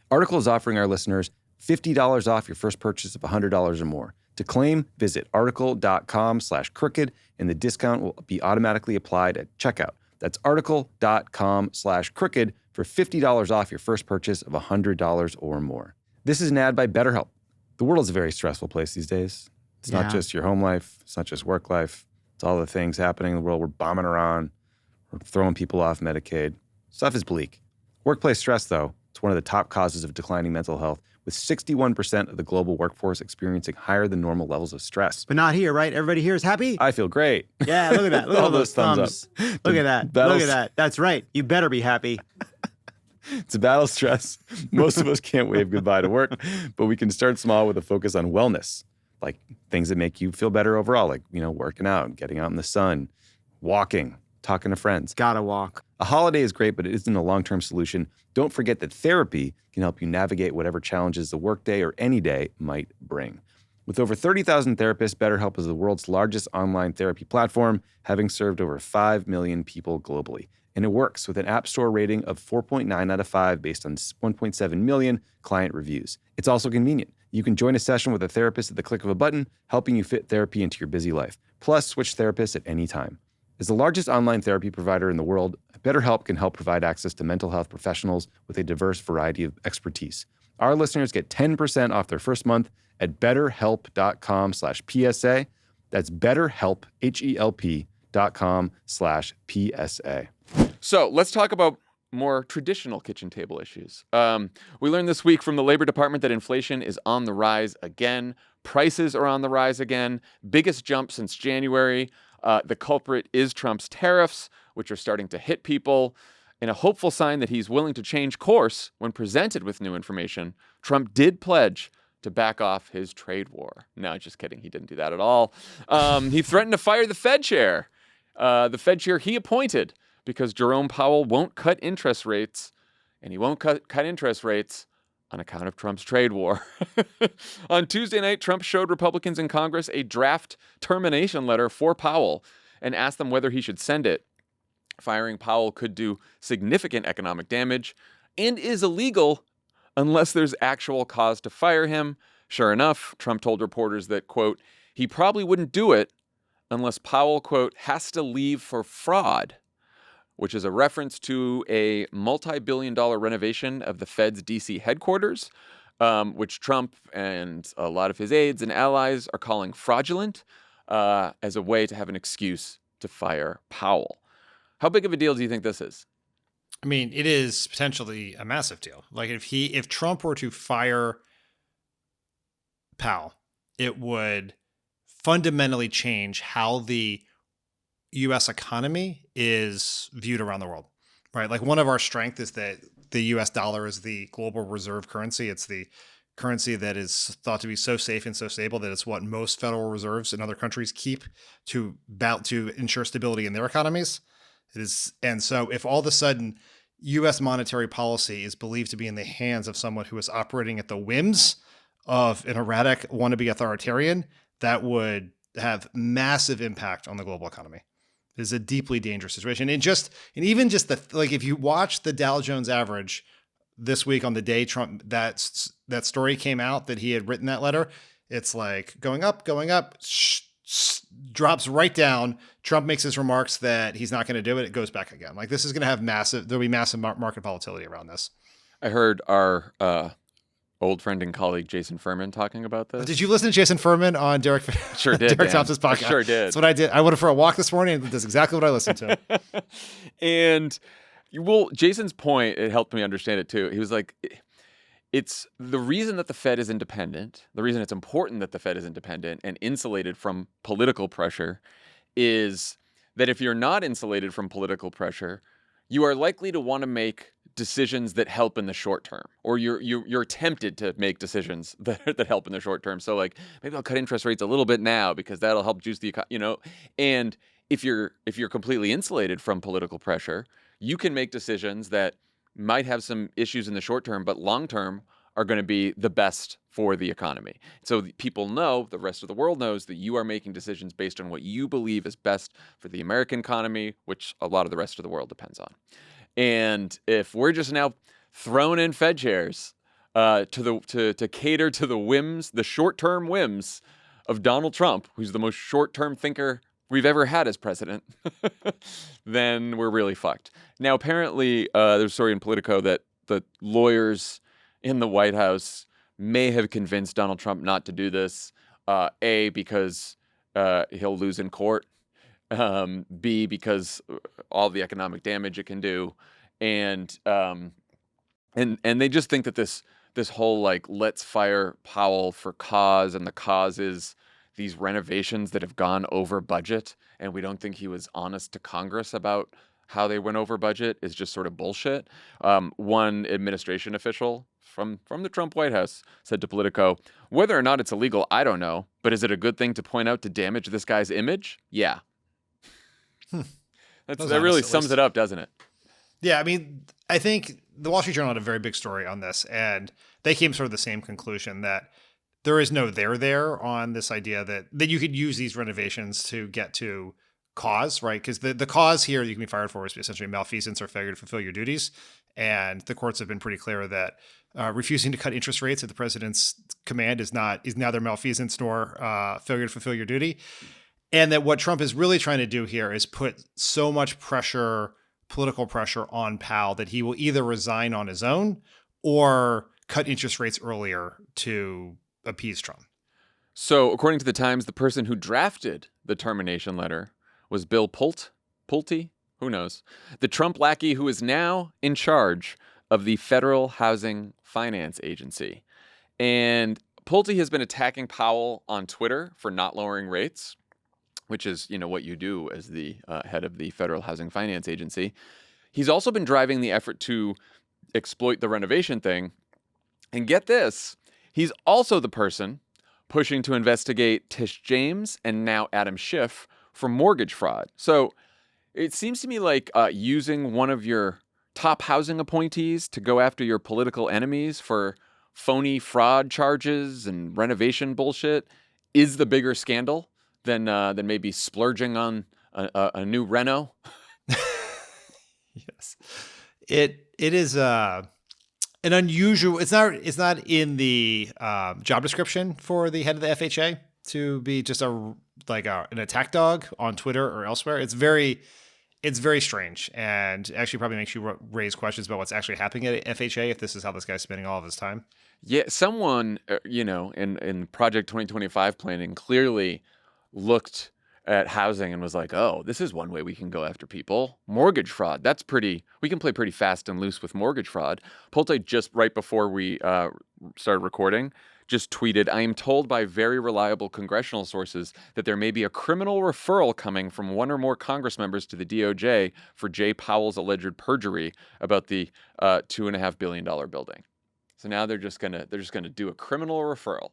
Article is offering our listeners $50 off your first purchase of $100 or more. To claim, visit article.com/crooked, and the discount will be automatically applied at checkout. That's article.com/crooked for $50 off your first purchase of $100 or more. This is an ad by BetterHelp. The world is a very stressful place these days. It's not just your home life. It's not just work life. It's all the things happening in the world. We're bombing around. We're throwing people off Medicaid. Stuff is bleak. Workplace stress, though, is one of the top causes of declining mental health, with 61% of the global workforce experiencing higher than normal levels of stress. But not here, right? Everybody here is happy? I feel great. Yeah, look at that. Look at all those thumbs. up. Look at that. Look at that. That's right. You better be happy. It's a battle stress. Most of us can't wave goodbye to work, but we can start small with a focus on wellness, like things that make you feel better overall, like, working out, getting out in the sun, walking, talking to friends. Gotta walk. A holiday is great, but it isn't a long-term solution. Don't forget that therapy can help you navigate whatever challenges the workday or any day might bring. With over 30,000 therapists, BetterHelp is the world's largest online therapy platform, having served over 5 million people globally. And it works with an App Store rating of 4.9 out of 5 based on 1.7 million client reviews. It's also convenient. You can join a session with a therapist at the click of a button, helping you fit therapy into your busy life. Plus, switch therapists at any time. As the largest online therapy provider in the world, BetterHelp can help provide access to mental health professionals with a diverse variety of expertise. Our listeners get 10% off their first month at betterhelp.com/PSA. That's BetterHelp, HELP.com/PSA. So let's talk about more traditional kitchen table issues. We learned this week from the Labor Department that inflation is on the rise again. Prices are on the rise again. Biggest jump since January. The culprit is Trump's tariffs, which are starting to hit people. In a hopeful sign that he's willing to change course when presented with new information, Trump did pledge to back off his trade war. No, just kidding. He didn't do that at all. He threatened to fire the Fed chair. The Fed chair he appointed because Jerome Powell won't cut interest rates, and he won't cut interest rates on account of Trump's trade war. On Tuesday night, Trump showed Republicans in Congress a draft termination letter for Powell and asked them whether he should send it. Firing Powell could do significant economic damage and is illegal unless there's actual cause to fire him. Sure enough, Trump told reporters that, quote, he probably wouldn't do it unless Powell, quote, has to leave for fraud, which is a reference to a multi-billion-dollar renovation of the Fed's D.C. headquarters, which Trump and a lot of his aides and allies are calling fraudulent as a way to have an excuse to fire Powell. How big of a deal do you think this is? I mean, it is potentially a massive deal. Like if Trump were to fire Powell, it would fundamentally change how the U.S. economy is viewed around the world, right? Like one of our strengths is that the U.S. dollar is the global reserve currency. It's the currency that is thought to be so safe and so stable that it's what most Federal Reserves in other countries keep to ensure stability in their economies. It is, and so if all of a sudden U.S. monetary policy is believed to be in the hands of someone who is operating at the whims of an erratic wannabe authoritarian, that would have massive impact on the global economy. It is a deeply dangerous situation. And even just if you watch the Dow Jones average this week on the day Trump, that story came out that he had written that letter, it's like going up, drops right down. Trump makes his remarks that he's not going to do it. It goes back again. Like this is going to have there'll be massive market volatility around this. I heard our old friend and colleague Jason Furman talking about this. Did you listen to Jason Furman on Derek? Sure did. Derek Thompson's podcast. I sure did. That's what I did. I went for a walk this morning, and that's exactly what I listened to. And Jason's point, it helped me understand it too. He was like, it's the reason that the Fed is independent, the reason it's important that the Fed is independent and insulated from political pressure is that if you're not insulated from political pressure, you are likely to want to make decisions that help in the short term, or you're tempted to make decisions that help in the short term. So like maybe I'll cut interest rates a little bit now because that'll help juice the economy, And if you're completely insulated from political pressure, you can make decisions that might have some issues in the short term, but long term are going to be the best for the economy. So people know, the rest of the world knows that you are making decisions based on what you believe is best for the American economy, which a lot of the rest of the world depends on. And if we're just now throwing in Fed chairs to cater to the whims, the short-term whims of Donald Trump, who's the most short-term thinker we've ever had as president, then we're really fucked. Now, apparently, there's a story in Politico that the lawyers in the White House may have convinced Donald Trump not to do this, A, because he'll lose in court, B, because all the economic damage it can do, and and they just think that this whole like let's fire Powell for cause, and the cause is these renovations that have gone over budget, and we don't think he was honest to Congress about how they went over budget, is just sort of bullshit. One administration official from the Trump White House said to Politico, "Whether or not it's illegal, I don't know, but is it a good thing to point out to damage this guy's image? Yeah." That really sums it up, doesn't it? Yeah, I mean, I think the Wall Street Journal had a very big story on this, and they came sort of the same conclusion that there is no there on this idea that you could use these renovations to get to cause, right? Because the cause here you can be fired for is essentially malfeasance or failure to fulfill your duties. And the courts have been pretty clear that refusing to cut interest rates at the president's command is neither malfeasance nor failure to fulfill your duty. And that what Trump is really trying to do here is put so much pressure, political pressure on Powell that he will either resign on his own or cut interest rates earlier to appease Trump. So, according to the Times, the person who drafted the termination letter was Bill Pulte? Who knows? The Trump lackey who is now in charge of the Federal Housing Finance Agency. And Pulte has been attacking Powell on Twitter for not lowering rates, which is, what you do as the head of the Federal Housing Finance Agency. He's also been driving the effort to exploit the renovation thing. And get this, he's also the person pushing to investigate Tish James and now Adam Schiff for mortgage fraud. So it seems to me like using one of your top housing appointees to go after your political enemies for phony fraud charges and renovation bullshit is the bigger scandal than maybe splurging on a new reno. Yes, it is an unusual. It's not in the job description for the head of the FHA to be just an attack dog on Twitter or elsewhere. It's very strange, and actually probably makes you raise questions about what's actually happening at FHA if this is how this guy's spending all of his time. Yeah, someone in Project 2025 planning clearly looked at housing and was like, oh, this is one way we can go after people. Mortgage fraud. We can play pretty fast and loose with mortgage fraud. Pulte, just right before we started recording, just tweeted, "I am told by very reliable congressional sources that there may be a criminal referral coming from one or more Congress members to the DOJ for Jay Powell's alleged perjury about the $2.5 billion building." So now they're just gonna do a criminal referral.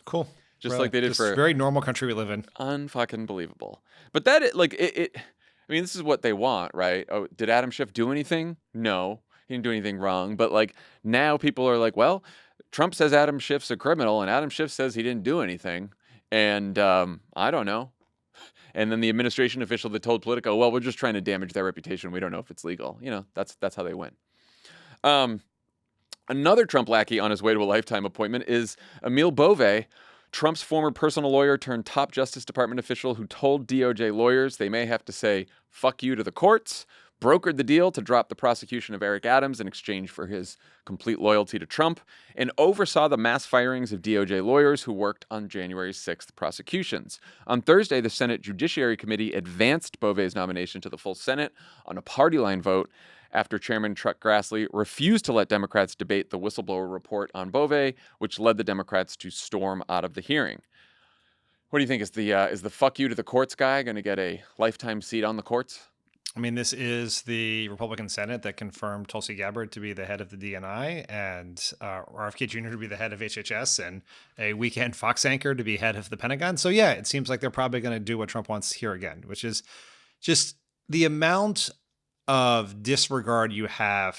Cool. Just really, like they did for a very normal country we live in. Unfucking believable. But I mean, this is what they want, right? Oh, did Adam Schiff do anything? No, he didn't do anything wrong. But now people are like, well, Trump says Adam Schiff's a criminal, and Adam Schiff says he didn't do anything, and I don't know. And then the administration official that told Politico, well, we're just trying to damage their reputation. We don't know if it's legal. That's how they win. Another Trump lackey on his way to a lifetime appointment is Emil Bove, Trump's former personal lawyer turned top Justice Department official who told DOJ lawyers they may have to say fuck you to the courts, brokered the deal to drop the prosecution of Eric Adams in exchange for his complete loyalty to Trump, and oversaw the mass firings of DOJ lawyers who worked on January 6th prosecutions. On Thursday, the Senate Judiciary Committee advanced Bove's nomination to the full Senate on a party line vote after Chairman Chuck Grassley refused to let Democrats debate the whistleblower report on Bove, which led the Democrats to storm out of the hearing. What do you think? Is the fuck you to the courts guy going to get a lifetime seat on the courts? I mean, this is the Republican Senate that confirmed Tulsi Gabbard to be the head of the DNI and RFK Jr. to be the head of HHS and a weekend Fox anchor to be head of the Pentagon. So yeah, it seems like they're probably going to do what Trump wants here again, which is just the amount of disregard you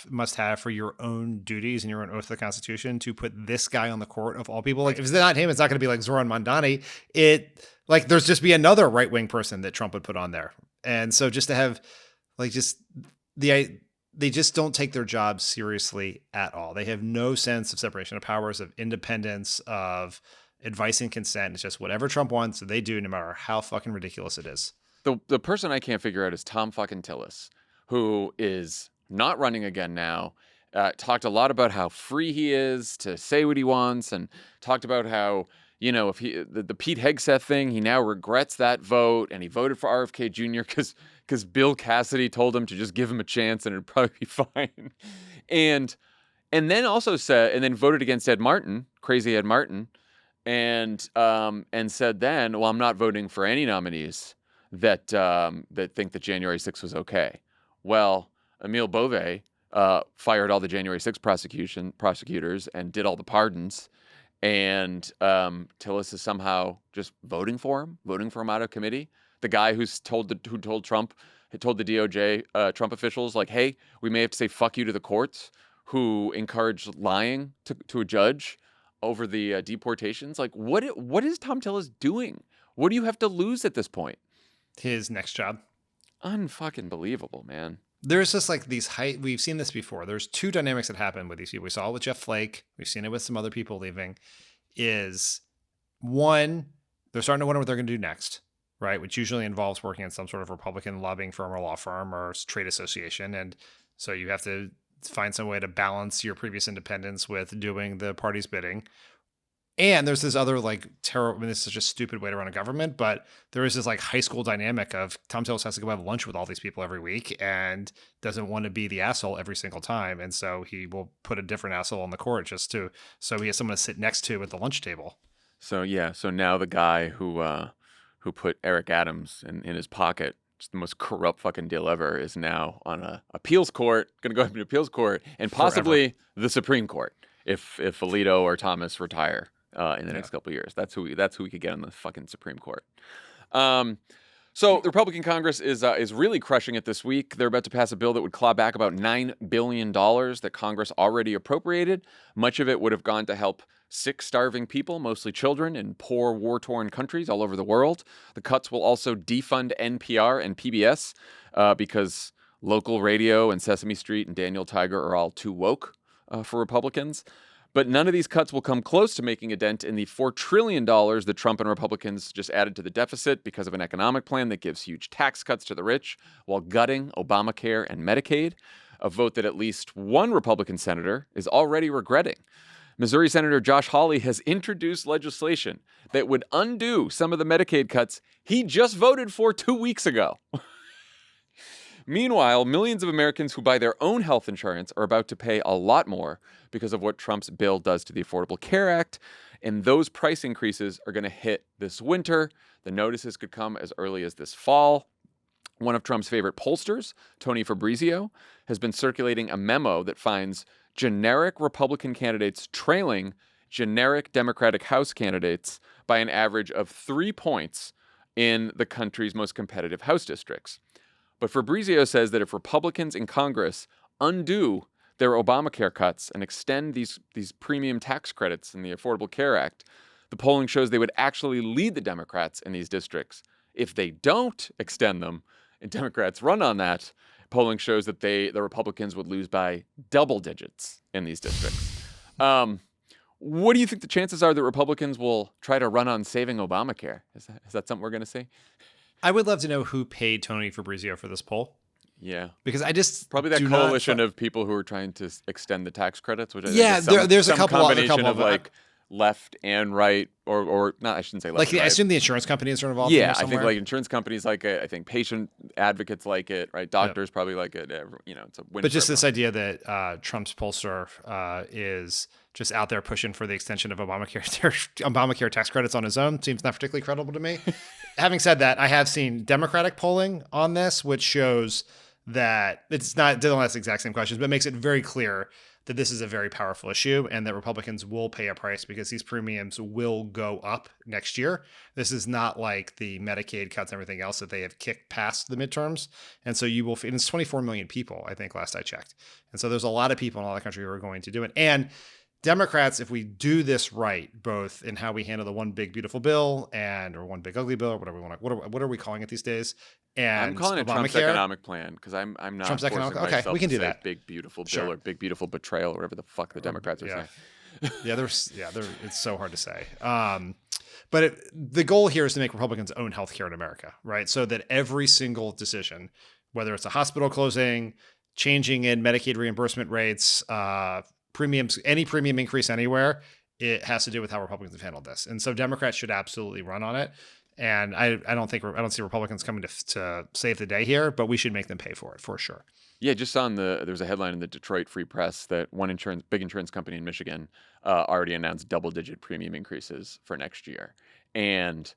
must have for your own duties and your own oath to the Constitution to put this guy on the court of all people. Like, if it's not him, it's not going to be like Zoran Mondani. There's just be another right-wing person that Trump would put on there. And so just to have they just don't take their job seriously at all. They have no sense of separation of powers, of independence, of advice and consent. It's just whatever Trump wants, they do, no matter how fucking ridiculous it is. The person I can't figure out is Tom fucking Tillis, who is not running again now, talked a lot about how free he is to say what he wants, and talked about how, if the Pete Hegseth thing, he now regrets that vote, and he voted for RFK Jr. because Bill Cassidy told him to just give him a chance and it'd probably be fine. And and then also voted against Ed Martin, crazy Ed Martin, and said then, well, I'm not voting for any nominees that think that January 6th was okay. Well, Emile Beauvais fired all the January 6th prosecutors and did all the pardons, and Tillis is somehow just voting for him out of committee. The guy who told the DOJ Trump officials, like, hey, we may have to say fuck you to the courts, who encouraged lying to a judge over the deportations. Like, what is Thom Tillis doing? What do you have to lose at this point? His next job. Unfucking believable, man. There's just like we've seen this before. There's two dynamics that happen with these people. We saw it with Jeff Flake. We've seen it with some other people leaving. Is one, they're starting to wonder what they're going to do next, right? Which usually involves working in some sort of Republican lobbying firm or law firm or trade association. And so you have to find some way to balance your previous independence with doing the party's bidding. And there's this other like terrible, I mean, this is such a stupid way to run a government, but there is this like high school dynamic of Thom Tillis has to go have lunch with all these people every week and doesn't want to be the asshole every single time. And so he will put a different asshole on the court so he has someone to sit next to at the lunch table. So now the guy who put Eric Adams in his pocket, just the most corrupt fucking deal ever, is now on a appeals court, going to go up to appeals court and possibly the Supreme Court if Alito or Thomas retire. In the next couple of years. That's who we could get on the fucking Supreme Court. So the Republican Congress is really crushing it this week. They're about to pass a bill that would claw back about $9 billion that Congress already appropriated. Much of it would have gone to help sick, starving people, mostly children, in poor, war-torn countries all over the world. The cuts will also defund NPR and PBS because local radio and Sesame Street and Daniel Tiger are all too woke for Republicans. But none of these cuts will come close to making a dent in the $4 trillion that Trump and Republicans just added to the deficit because of an economic plan that gives huge tax cuts to the rich while gutting Obamacare and Medicaid, a vote that at least one Republican senator is already regretting. Missouri Senator Josh Hawley has introduced legislation that would undo some of the Medicaid cuts he just voted for 2 weeks ago. Meanwhile, millions of Americans who buy their own health insurance are about to pay a lot more because of what Trump's bill does to the Affordable Care Act, and those price increases are going to hit this winter. The notices could come as early as this fall. One of Trump's favorite pollsters, Tony Fabrizio, has been circulating a memo that finds generic Republican candidates trailing generic Democratic House candidates by an average of 3 points in the country's most competitive House districts. But Fabrizio says that if Republicans in Congress undo their Obamacare cuts and extend these premium tax credits in the Affordable Care Act, the polling shows they would actually lead the Democrats in these districts. If they don't extend them and Democrats run on that, polling shows that the Republicans would lose by double digits in these districts. What do you think the chances are that Republicans will try to run on saving Obamacare? Is that something we're going to see? I would love to know who paid Tony Fabrizio for this poll. Yeah. Because I just probably that coalition of people who are trying to extend the tax credits, which there's a couple of like left and right or not, I shouldn't say left. Like and right. I assume the insurance companies are involved. Yeah, I think like insurance companies like it. I think patient advocates like it, right? Doctors probably like it. It's a win. But just this idea that Trump's pollster is just out there pushing for the extension of Obamacare tax credits on his own seems not particularly credible to me. Having said that, I have seen Democratic polling on this, which shows that doesn't ask the exact same questions, but makes it very clear that this is a very powerful issue and that Republicans will pay a price because these premiums will go up next year. This is not like the Medicaid cuts and everything else that they have kicked past the midterms. And so and it's 24 million people, I think, last I checked. And so there's a lot of people in all the country who are going to do it. And Democrats, if we do this right, both in how we handle the one big beautiful bill or one big ugly bill, or whatever we want to, what are we calling it these days? And I'm calling it Trump's economic plan because I'm not Trump's economic. Okay, we can do that. Big beautiful bill or big beautiful betrayal or whatever the fuck the Democrats are saying. It's so hard to say. But the goal here is to make Republicans own healthcare in America, right? So that every single decision, whether it's a hospital closing, changing in Medicaid reimbursement rates, premiums, any premium increase anywhere, it has to do with how Republicans have handled this. And so Democrats should absolutely run on it. And I don't see Republicans coming to save the day here, but we should make them pay for it for sure. Yeah, just saw there was a headline in the Detroit Free Press that big insurance company in Michigan already announced double-digit premium increases for next year, and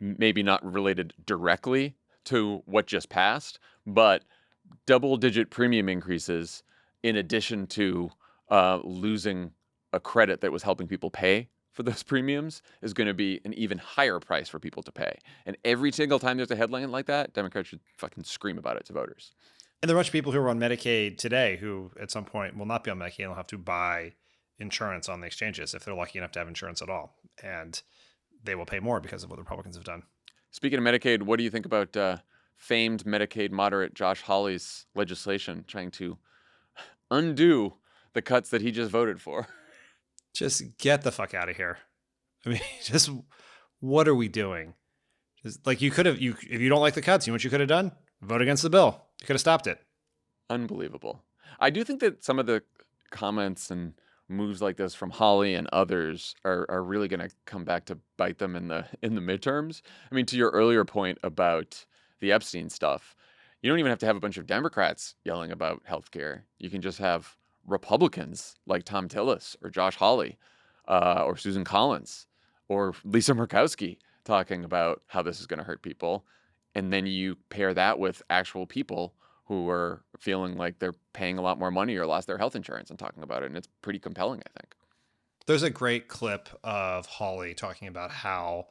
maybe not related directly to what just passed, but double-digit premium increases in addition to losing a credit that was helping people pay for those premiums is going to be an even higher price for people to pay. And every single time there's a headline like that, Democrats should fucking scream about it to voters. And there are a bunch of people who are on Medicaid today who at some point will not be on Medicaid and will have to buy insurance on the exchanges if they're lucky enough to have insurance at all. And they will pay more because of what the Republicans have done. Speaking of Medicaid, what do you think about famed Medicaid moderate Josh Hawley's legislation trying to undo the cuts that he just voted for? Just get the fuck out of here. I mean, just what are we doing? Just like if you don't like the cuts, you know what you could have done? Vote against the bill. You could have stopped it. Unbelievable. I do think that some of the comments and moves like this from Hawley and others are really going to come back to bite them in the midterms. I mean, to your earlier point about the Epstein stuff, you don't even have to have a bunch of Democrats yelling about healthcare. You can just have Republicans like Tom Tillis or Josh Hawley or Susan Collins or Lisa Murkowski talking about how this is going to hurt people. And then you pair that with actual people who are feeling like they're paying a lot more money or lost their health insurance and talking about it. And it's pretty compelling, I think. There's a great clip of Hawley talking about how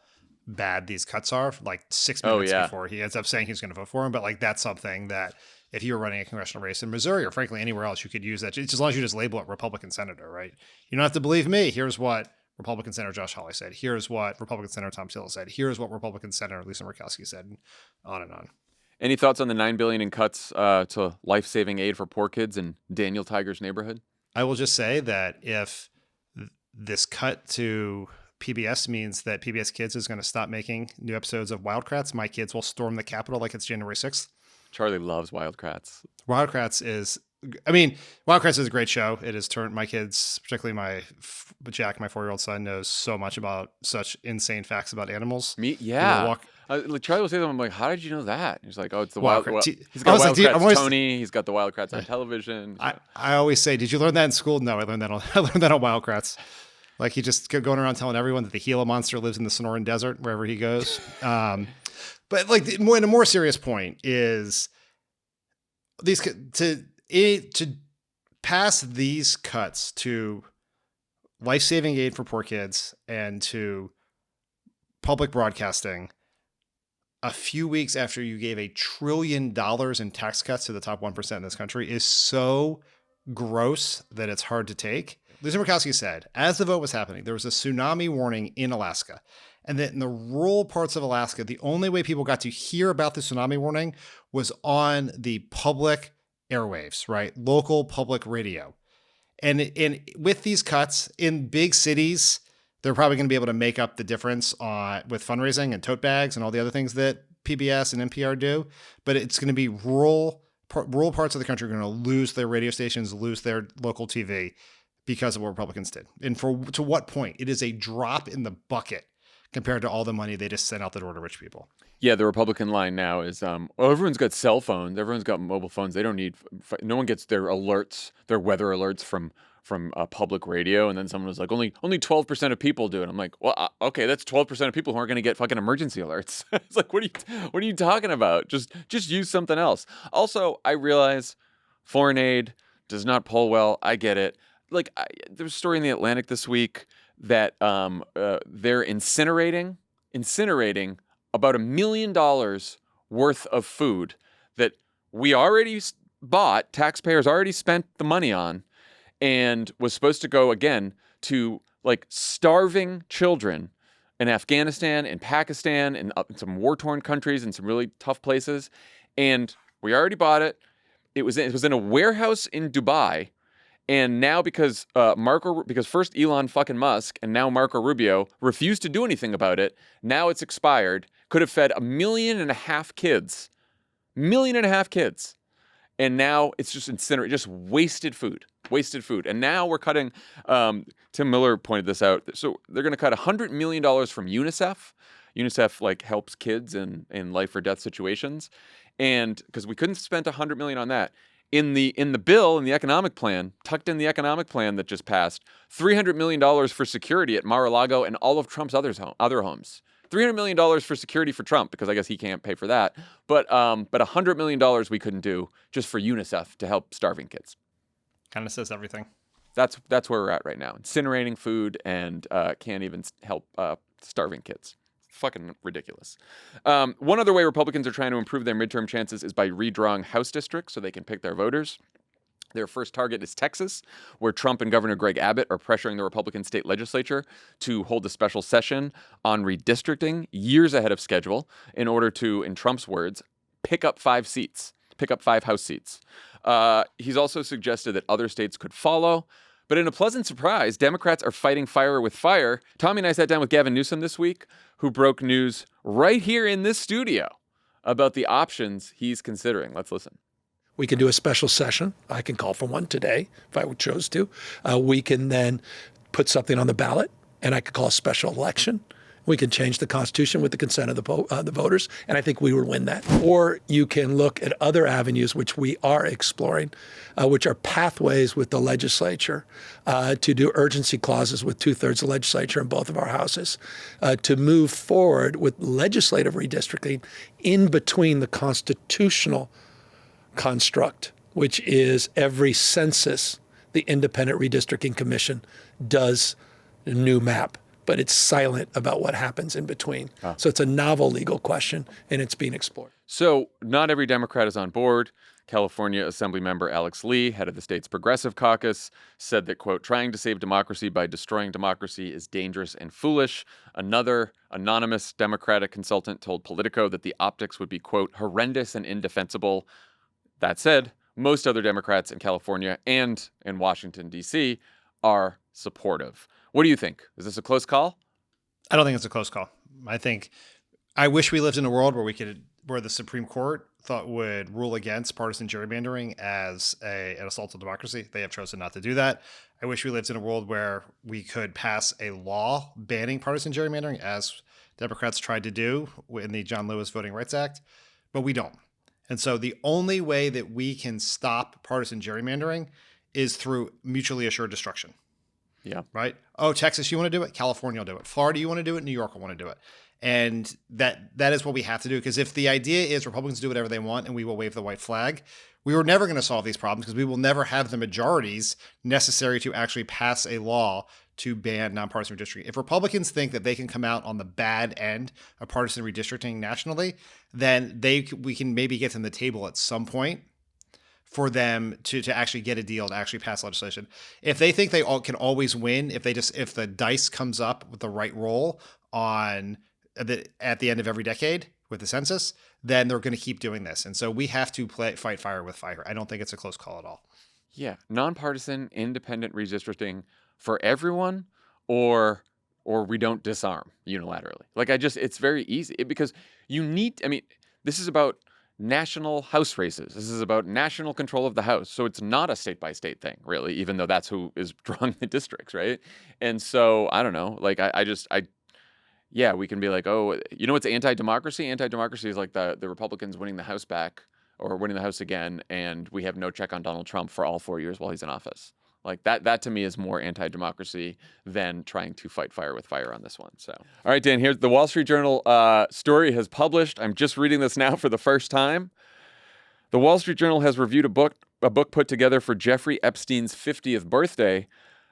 bad these cuts are, like 6 minutes before he ends up saying he's going to vote for him. But like, that's something that if you were running a congressional race in Missouri or frankly anywhere else, you could use that. It's as long as you just label it Republican senator, right? You don't have to believe me. Here's what Republican Senator Josh Hawley said. Here's what Republican Senator Tom Tillis said. Here's what Republican Senator Lisa Murkowski said, on and on. Any thoughts on the $9 billion in cuts to life-saving aid for poor kids in Daniel Tiger's neighborhood? I will just say that if this cut to PBS means that PBS Kids is going to stop making new episodes of Wildcrats, my kids will storm the Capitol like it's January 6th. Charlie loves Wildcrats. Wildcrats is a great show. It has turned my kids, particularly Jack, my 4-year-old son, knows so much about such insane facts about animals. Me, yeah. Charlie will say something, I'm like, how did you know that? He's like, oh, it's the Wildcrats. He's got Wildcrats Tony. He's got the Wildcrats on television. I always say, did you learn that in school? No, I learned that on Wildcrats. Like he just going around telling everyone that the Gila monster lives in the Sonoran Desert wherever he goes. But like a more serious point is these to pass these cuts to life-saving aid for poor kids and to public broadcasting a few weeks after you gave $1 trillion in tax cuts to the top 1% in this country is so gross that it's hard to take. Lisa Murkowski said, as the vote was happening, there was a tsunami warning in Alaska. And that in the rural parts of Alaska, the only way people got to hear about the tsunami warning was on the public airwaves, right? Local public radio. And with these cuts in big cities, they're probably going to be able to make up the difference with fundraising and tote bags and all the other things that PBS and NPR do. But it's going to be rural parts of the country are going to lose their radio stations, lose their local TV because of what Republicans did. And to what point? It is a drop in the bucket compared to all the money they just sent out the door to rich people. Yeah, the Republican line now is, everyone's got cell phones, everyone's got mobile phones. They don't need, no one gets their alerts, their weather alerts from public radio. And then someone was like, only 12% of people do it. I'm like, well, okay, that's 12% of people who aren't going to get fucking emergency alerts. It's like, what are you talking about? Just use something else. Also, I realize foreign aid does not poll well. I get it. Like, there was a story in the Atlantic this week that they're incinerating about $1 million worth of food that we already bought, taxpayers already spent the money on, and was supposed to go again to like starving children in Afghanistan and Pakistan and some war-torn countries and some really tough places. And we already bought it. It was in a warehouse in Dubai. And now because first Elon fucking Musk and now Marco Rubio refused to do anything about it, now it's expired. Could have fed 1.5 million kids. 1.5 million kids. And now it's just incinerated, just wasted food. And now we're cutting, Tim Miller pointed this out. So they're going to cut $100 million from UNICEF. UNICEF like helps kids in life or death situations. And because we couldn't spend $100 million on that. In the bill, in the economic plan, tucked in the economic plan that just passed, $300 million for security at Mar-a-Lago and all of Trump's other homes. $300 million for security for Trump, because I guess he can't pay for that. But $100 million we couldn't do just for UNICEF to help starving kids. Kind of says everything. That's where we're at right now. Incinerating food and can't even help starving kids. Fucking ridiculous. One other way Republicans are trying to improve their midterm chances is by redrawing House districts so they can pick their voters. Their first target is Texas, where Trump and Governor Greg Abbott are pressuring the Republican state legislature to hold a special session on redistricting years ahead of schedule in order to, in Trump's words, pick up 5 House seats. He's also suggested that other states could follow. But in a pleasant surprise, Democrats are fighting fire with fire. Tommy and I sat down with Gavin Newsom this week, who broke news right here in this studio about the options he's considering. Let's listen. We can do a special session. I can call for one today if I chose to. We can then put something on the ballot, and I could call a special election. We can change the Constitution with the consent of the voters, and I think we would win that. Or you can look at other avenues, which we are exploring, which are pathways with the legislature to do urgency clauses with 2/3 of the legislature in both of our houses, to move forward with legislative redistricting in between the constitutional construct, which is every census, the Independent Redistricting Commission does a new map, but it's silent about what happens in between. So it's a novel legal question, and it's being explored. So not every Democrat is on board. California Assemblymember Alex Lee, head of the state's Progressive Caucus, said that, quote, trying to save democracy by destroying democracy is dangerous and foolish. Another anonymous Democratic consultant told Politico that the optics would be, quote, horrendous and indefensible. That said, most other Democrats in California and in Washington, D.C. are supportive. What do you think? Is this a close call? I don't think it's a close call. I wish we lived in a world where the Supreme Court would rule against partisan gerrymandering as an assault on democracy. They have chosen not to do that. I wish we lived in a world where we could pass a law banning partisan gerrymandering, as Democrats tried to do in the John Lewis Voting Rights Act, but we don't. And so the only way that we can stop partisan gerrymandering is through mutually assured destruction. Yeah. Right? Oh, Texas, you want to do it? California will do it. Florida, you want to do it? New York will want to do it. And that is what we have to do. Because if the idea is Republicans do whatever they want and we will wave the white flag, we were never going to solve these problems, because we will never have the majorities necessary to actually pass a law to ban nonpartisan redistricting. If Republicans think that they can come out on the bad end of partisan redistricting nationally, then we can maybe get them to the table at some point for them to actually get a deal, to actually pass legislation. If they think they can always win, if the dice comes up with the right roll at the end of every decade with the census, then they're going to keep doing this. And so we have to fight fire with fire. I don't think it's a close call at all. Yeah. Nonpartisan, independent redistricting for everyone, or we don't disarm unilaterally. It's very easy because this is about national House races. This is about national control of the House. So it's not a state by state thing, really, even though that's who is drawing the districts, right? And so I don't know. We can be like, oh, you know what's anti-democracy? Anti-democracy is like the Republicans winning the House back or winning the House again, and we have no check on Donald Trump for all 4 years while he's in office. Like that to me is more anti-democracy than trying to fight fire with fire on this one. So, all right, Dan, here's the Wall Street Journal story has published. I'm just reading this now for the first time. The Wall Street Journal has reviewed a book put together for Jeffrey Epstein's 50th birthday.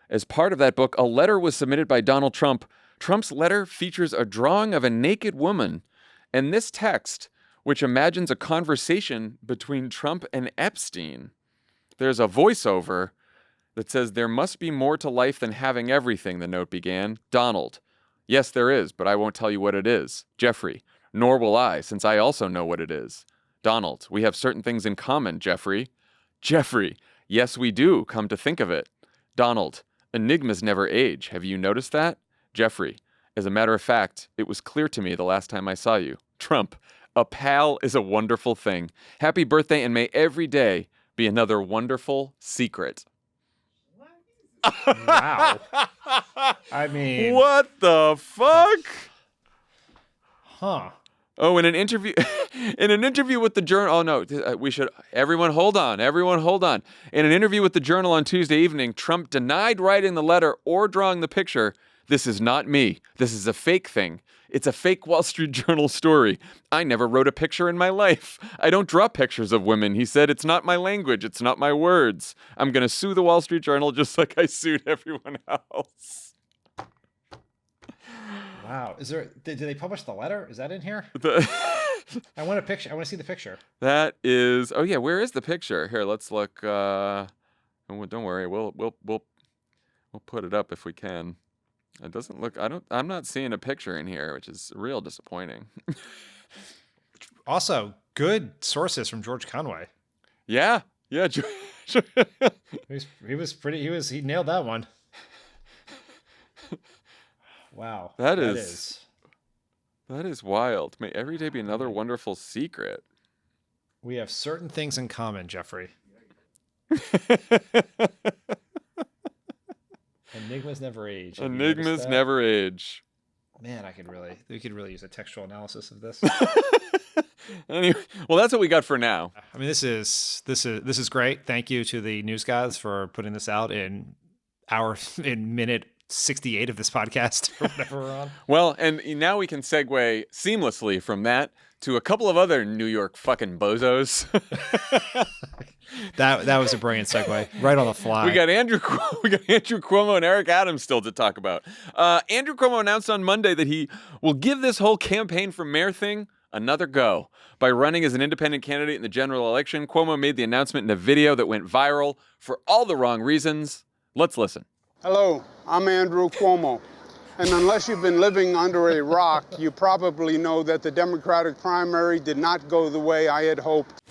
As part of that book, a letter was submitted by Donald Trump. Trump's letter features a drawing of a naked woman, and this text, which imagines a conversation between Trump and Epstein. There's a voiceover that says, there must be more to life than having everything, the note began. Donald: yes, there is, but I won't tell you what it is. Jeffrey: nor will I, since I also know what it is. Donald: we have certain things in common, Jeffrey. Jeffrey: yes, we do, come to think of it. Donald: enigmas never age. Have you noticed that? Jeffrey: as a matter of fact, it was clear to me the last time I saw you. Trump: a pal is a wonderful thing. Happy birthday, and may every day be another wonderful secret. Wow. I mean, what the fuck? Huh. Oh, in an interview, with the Journal. Oh no, we should. Everyone, hold on. Everyone, hold on. In an interview with the Journal on Tuesday evening, Trump denied writing the letter or drawing the picture. This is not me. This is a fake thing. It's a fake Wall Street Journal story. I never wrote a picture in my life. I don't draw pictures of women. He said, it's not my language. It's not my words. I'm going to sue the Wall Street Journal just like I sued everyone else. Wow. Did they publish the letter? Is that in here? I want a picture. I want to see the picture. That is, oh yeah, where is the picture? Here, let's look. Don't worry. We'll put it up if we can. It doesn't look, I'm not seeing a picture in here, which is real disappointing. Also, good sources from George Conway. Yeah. He nailed that one. Wow. That is wild. May every day be another wonderful secret. We have certain things in common, Jeffrey. Enigmas never age. Enigmas never age. Man, we could really use a textual analysis of this. Anyway, well, that's what we got for now. I mean, this is great. Thank you to the news guys for putting this out in minute 68 of this podcast or whatever we're on. Well, and now we can segue seamlessly from that to a couple of other New York fucking bozos. That was a brilliant segue, right on the fly. We got Andrew Cuomo and Eric Adams still to talk about. Andrew Cuomo announced on Monday that he will give this whole campaign for mayor thing another go. By running as an independent candidate in the general election, Cuomo made the announcement in a video that went viral for all the wrong reasons. Let's listen. Hello, I'm Andrew Cuomo. And unless you've been living under a rock, you probably know that the Democratic primary did not go the way I had hoped.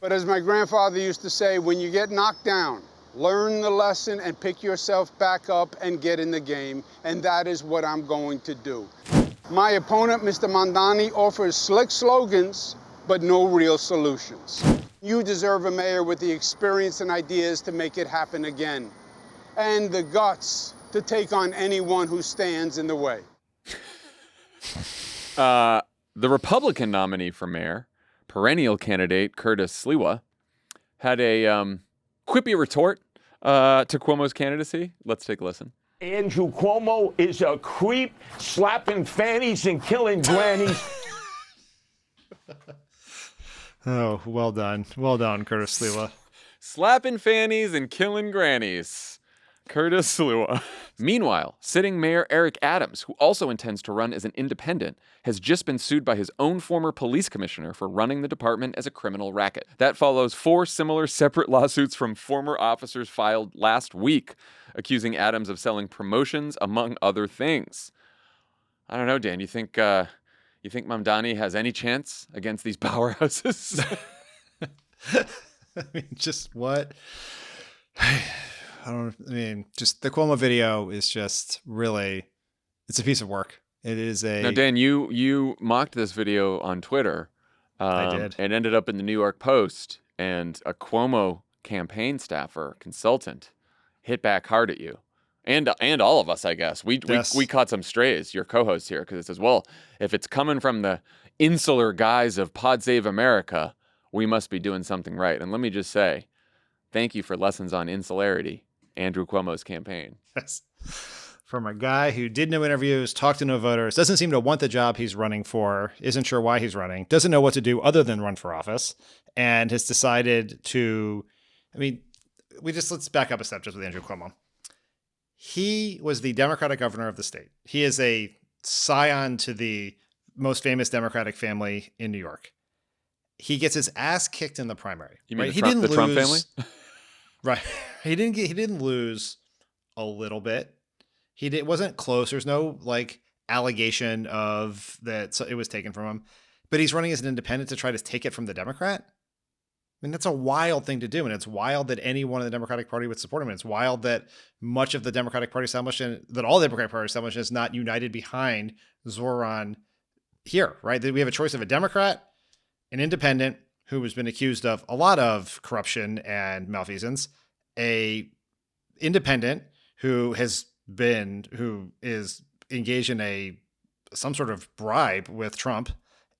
But as my grandfather used to say, when you get knocked down, learn the lesson and pick yourself back up and get in the game. And that is what I'm going to do. My opponent, Mr. Mamdani, offers slick slogans, but no real solutions. You deserve a mayor with the experience and ideas to make it happen again, and the guts to take on anyone who stands in the way. The Republican nominee for mayor, perennial candidate Curtis Sliwa, had a quippy retort to Cuomo's candidacy. Let's take a listen. Andrew Cuomo is a creep, slapping fannies and killing grannies. Oh, well done. Well done, Curtis Sliwa. Slapping fannies and killing grannies. Curtis Sliwa. Meanwhile, sitting Mayor Eric Adams, who also intends to run as an independent, has just been sued by his own former police commissioner for running the department as a criminal racket. That follows 4 similar separate lawsuits from former officers filed last week, accusing Adams of selling promotions, among other things. I don't know, Dan. You think Mamdani has any chance against these powerhouses? I mean, just what? Just the Cuomo video is just really, it's a piece of work. It is a... Now, Dan, you mocked this video on Twitter. I did. It ended up in the New York Post, and a Cuomo campaign staffer, consultant, hit back hard at you. And all of us, I guess. We caught some strays, your co-hosts here, because it says, well, if it's coming from the insular guys of Pod Save America, we must be doing something right. And let me just say, thank you for lessons on insularity, Andrew Cuomo's campaign. Yes. From a guy who did no interviews, talked to no voters, doesn't seem to want the job he's running for, isn't sure why he's running, doesn't know what to do other than run for office, and has decided to, let's back up a step just with Andrew Cuomo. He was the Democratic governor of the state. He is a scion to the most famous Democratic family in New York. He gets his ass kicked in the primary. You mean right? the Trump family? Right. He didn't lose a little bit. It wasn't close. There's no allegation of that so it was taken from him. But he's running as an independent to try to take it from the Democrat. I mean, that's a wild thing to do. And it's wild that anyone in the Democratic Party would support him. And it's wild that much of the Democratic Party establishment, that all the Democratic Party establishment is not united behind Zoran here, right? That we have a choice of a Democrat, an independent who has been accused of a lot of corruption and malfeasance, a independent who is engaged in some sort of bribe with Trump,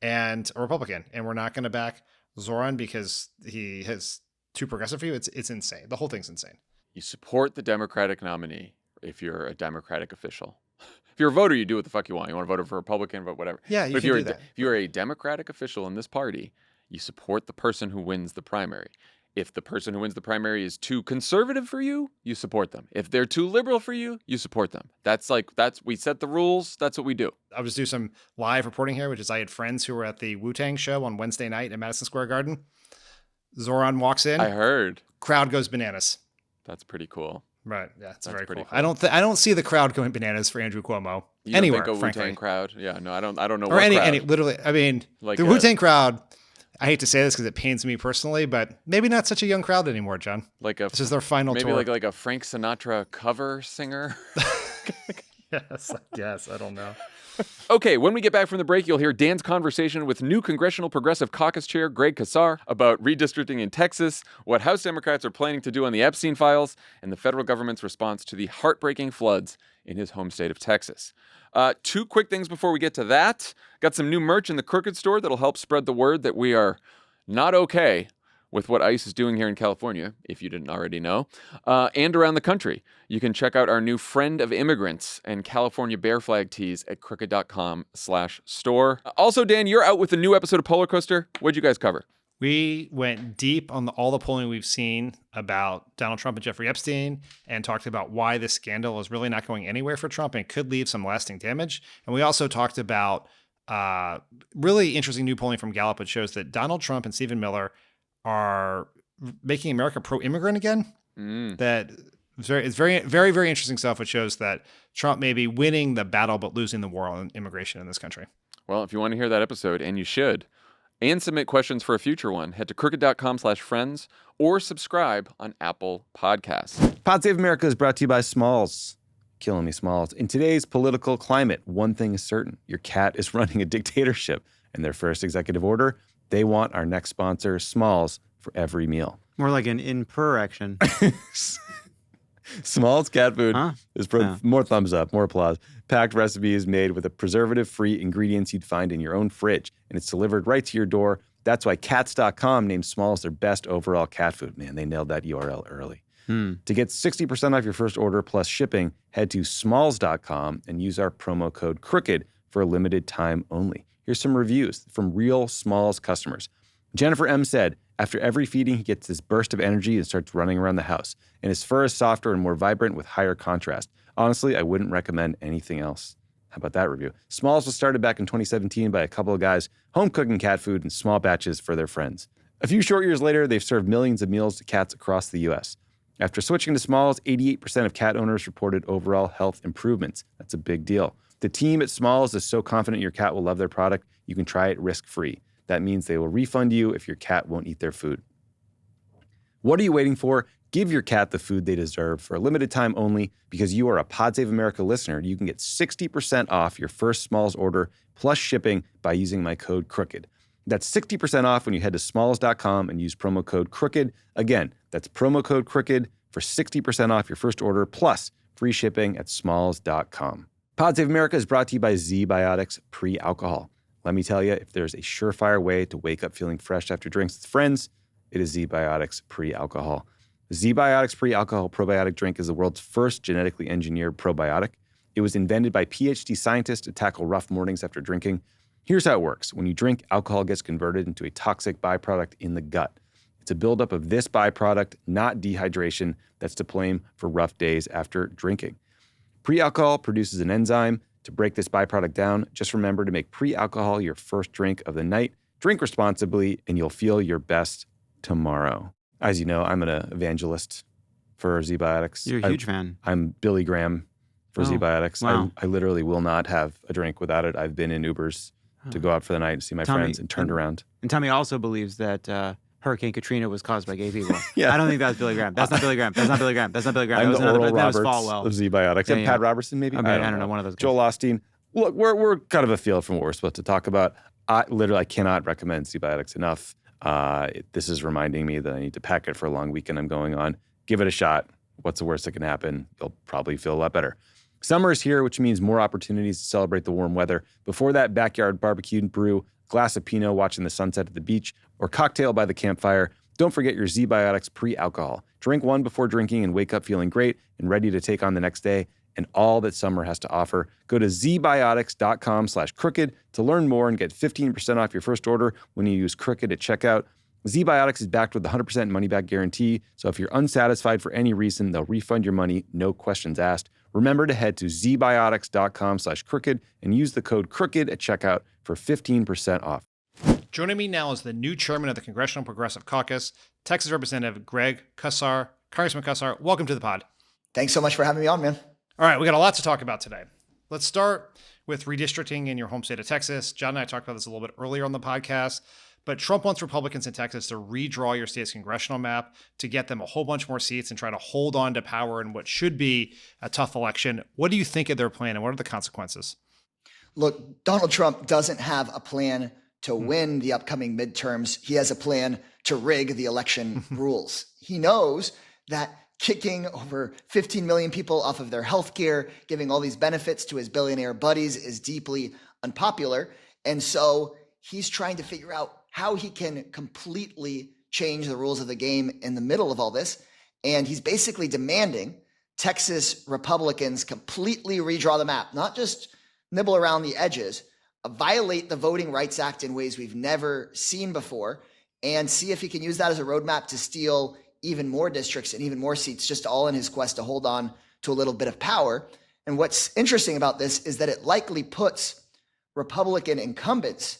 and a Republican, and we're not going to back Zoran because he has too progressive for you. It's insane. The whole thing's insane. You support the Democratic nominee if you're a Democratic official. If you're a voter, you do what the fuck you want. You want to vote for a Republican, vote whatever. Yeah, you but can do that. If you're a Democratic official in this party, you support the person who wins the primary. If the person who wins the primary is too conservative for you, you support them. If they're too liberal for you, you support them. We set the rules. That's what we do. I'll just do some live reporting here, which is I had friends who were at the Wu-Tang show on Wednesday night at Madison Square Garden. Zoran walks in. I heard. Crowd goes bananas. That's pretty cool. Right. Yeah, it's very cool. cool. I don't see the crowd going bananas for Andrew Cuomo You anywhere. don't think a frankly. Wu-Tang crowd? Yeah, no, I don't know. Or what any crowd. literally. I mean, Like the a- Wu-Tang crowd. I hate to say this because it pains me personally, but maybe not such a young crowd anymore, John. This is their final maybe tour. like a Frank Sinatra cover singer. Yes, I guess. I don't know. Okay, when we get back from the break, you'll hear Dan's conversation with new Congressional Progressive Caucus Chair Greg Casar about redistricting in Texas, what House Democrats are planning to do on the Epstein Files, and the federal government's response to the heartbreaking floods in his home state of Texas. Two quick things before we get to that. Got some new merch in the Crooked store that'll help spread the word that we are not okay with what ICE is doing here in California, if you didn't already know, and around the country. You can check out our new Friend of Immigrants and California Bear Flag tees at crooked.com/store. Also, Dan, you're out with a new episode of Polar Coaster. What'd you guys cover? We went deep on all the polling we've seen about Donald Trump and Jeffrey Epstein and talked about why this scandal is really not going anywhere for Trump and could leave some lasting damage. And we also talked about really interesting new polling from Gallup, which shows that Donald Trump and Stephen Miller are making America pro-immigrant again. That it's very, very, very interesting stuff, which shows that Trump may be winning the battle but losing the war on immigration in this country. Well, if you want to hear that episode, and you should, and submit questions for a future one, head to crooked.com/friends or subscribe on Apple Podcasts. Pod Save America is brought to you by Smalls. Killing me, Smalls. In today's political climate, one thing is certain. Your cat is running a dictatorship. And their first executive order, they want our next sponsor, Smalls, for every meal. More like an in-per-action. Smalls cat food is more thumbs up, more applause. Packed recipes made with a preservative-free ingredients you'd find in your own fridge, and it's delivered right to your door. That's why Cats.com named Smalls their best overall cat food. Man, they nailed that URL early. To get 60% off your first order plus shipping, head to smalls.com and use our promo code CROOKED for a limited time only. Here's some reviews from real Smalls customers. Jennifer M. said, after every feeding, he gets this burst of energy and starts running around the house. And his fur is softer and more vibrant with higher contrast. Honestly, I wouldn't recommend anything else. How about that review? Smalls was started back in 2017 by a couple of guys home cooking cat food in small batches for their friends. A few short years later, they've served millions of meals to cats across the U.S. After switching to Smalls, 88% of cat owners reported overall health improvements. That's a big deal. The team at Smalls is so confident your cat will love their product, you can try it risk-free. That means they will refund you if your cat won't eat their food. What are you waiting for? Give your cat the food they deserve for a limited time only. Because you are a Pod Save America listener, you can get 60% off your first Smalls order plus shipping by using my code CROOKED. That's 60% off when you head to smalls.com and use promo code CROOKED. Again, that's promo code CROOKED for 60% off your first order plus free shipping at smalls.com. Pod Save America is brought to you by Z-Biotics Pre-Alcohol. Let me tell you, if there's a surefire way to wake up feeling fresh after drinks with friends, it is Z-Biotics Pre-Alcohol. Z-Biotics Pre-Alcohol Probiotic Drink is the world's first genetically engineered probiotic. It was invented by PhD scientists to tackle rough mornings after drinking. Here's how it works. When you drink, alcohol gets converted into a toxic byproduct in the gut. It's a buildup of this byproduct, not dehydration, that's to blame for rough days after drinking. Pre-alcohol produces an enzyme to break this byproduct down. Just remember to make pre-alcohol your first drink of the night. Drink responsibly, and you'll feel your best tomorrow. As you know, I'm an evangelist for Z-Biotics. You're a huge fan. I'm Billy Graham for Z-Biotics. Wow. I literally will not have a drink without it. I've been in Ubers to go out for the night and see my friends and turned around. And Tommy also believes that Hurricane Katrina was caused by gay people. Yeah. I don't think that's Billy Graham. That's not Billy Graham. That's not Billy Graham. That's not Billy Graham. I'm That was the another. Oral That was Roberts Falwell of Z-Biotics. Yeah, And Pat Robertson, maybe? Okay, I don't know. One of those guys. Joel Osteen. Look, we're kind of afield from what we're supposed to talk about. I cannot recommend Z-Biotics enough. This is reminding me that I need to pack it for a long weekend I'm going on. Give it a shot. What's the worst that can happen? You'll probably feel a lot better. Summer is here, which means more opportunities to celebrate the warm weather. Before that, backyard barbecue and brew, glass of Pinot watching the sunset at the beach, or cocktail by the campfire. Don't forget your Z-Biotics pre-alcohol. Drink one before drinking and wake up feeling great and ready to take on the next day and all that summer has to offer. Go to zbiotics.com/crooked to learn more and get 15% off your first order when you use Crooked at checkout. Z-Biotics is backed with a 100% money-back guarantee, so if you're unsatisfied for any reason, they'll refund your money, no questions asked. Remember to head to zbiotics.com/crooked and use the code CROOKED at checkout for 15% off. Joining me now is the new chairman of the Congressional Progressive Caucus, Texas Representative Greg Casar. Congressman Casar, welcome to the pod. Thanks so much for having me on, man. All right, we got a lot to talk about today. Let's start with redistricting in your home state of Texas. John and I talked about this a little bit earlier on the podcast, but Trump wants Republicans in Texas to redraw your state's congressional map to get them a whole bunch more seats and try to hold on to power in what should be a tough election. What do you think of their plan and what are the consequences? Look, Donald Trump doesn't have a plan to win the upcoming midterms. He has a plan to rig the election rules. He knows that kicking over 15 million people off of their health care, giving all these benefits to his billionaire buddies is deeply unpopular. And so he's trying to figure out how he can completely change the rules of the game in the middle of all this. And he's basically demanding Texas Republicans completely redraw the map, not just nibble around the edges, violate the Voting Rights Act in ways we've never seen before, and see if he can use that as a roadmap to steal even more districts and even more seats, just all in his quest to hold on to a little bit of power. And what's interesting about this is that it likely puts Republican incumbents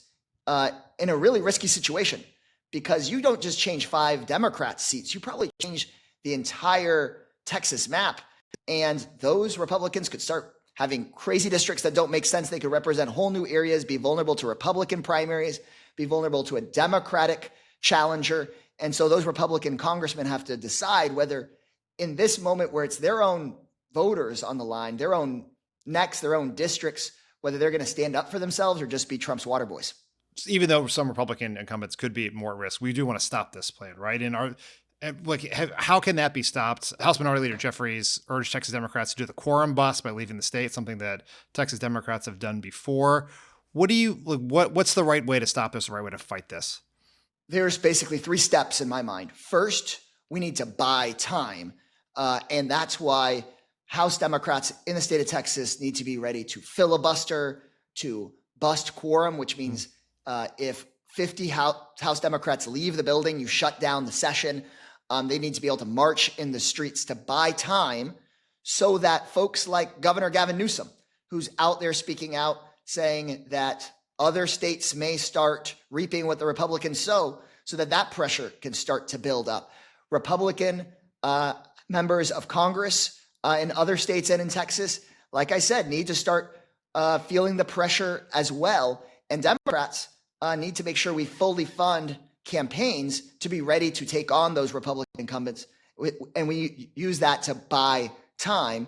in a really risky situation, because you don't just change 5 Democrat seats, you probably change the entire Texas map. And those Republicans could start having crazy districts that don't make sense. They could represent whole new areas, be vulnerable to Republican primaries, be vulnerable to a Democratic challenger. And so those Republican congressmen have to decide whether in this moment where it's their own voters on the line, their own necks, their own districts, whether they're going to stand up for themselves or just be Trump's water boys. Even though some Republican incumbents could be more at risk, we do want to stop this plan, right? And how can that be stopped? House Minority Leader Jeffries urged Texas Democrats to do the quorum bust by leaving the state, something that Texas Democrats have done before. What's the right way to stop this, the right way to fight this? There's basically 3 steps in my mind. First, we need to buy time. And that's why House Democrats in the state of Texas need to be ready to filibuster, to bust quorum, which means if 50 House Democrats leave the building, you shut down the session. They need to be able to march in the streets to buy time so that folks like Governor Gavin Newsom, who's out there speaking out, saying that other states may start reaping what the Republicans sow, so that that pressure can start to build up. Republican members of Congress in other states and in Texas, like I said, need to start feeling the pressure as well. And Democrats need to make sure we fully fund campaigns to be ready to take on those Republican incumbents. And we use that to buy time.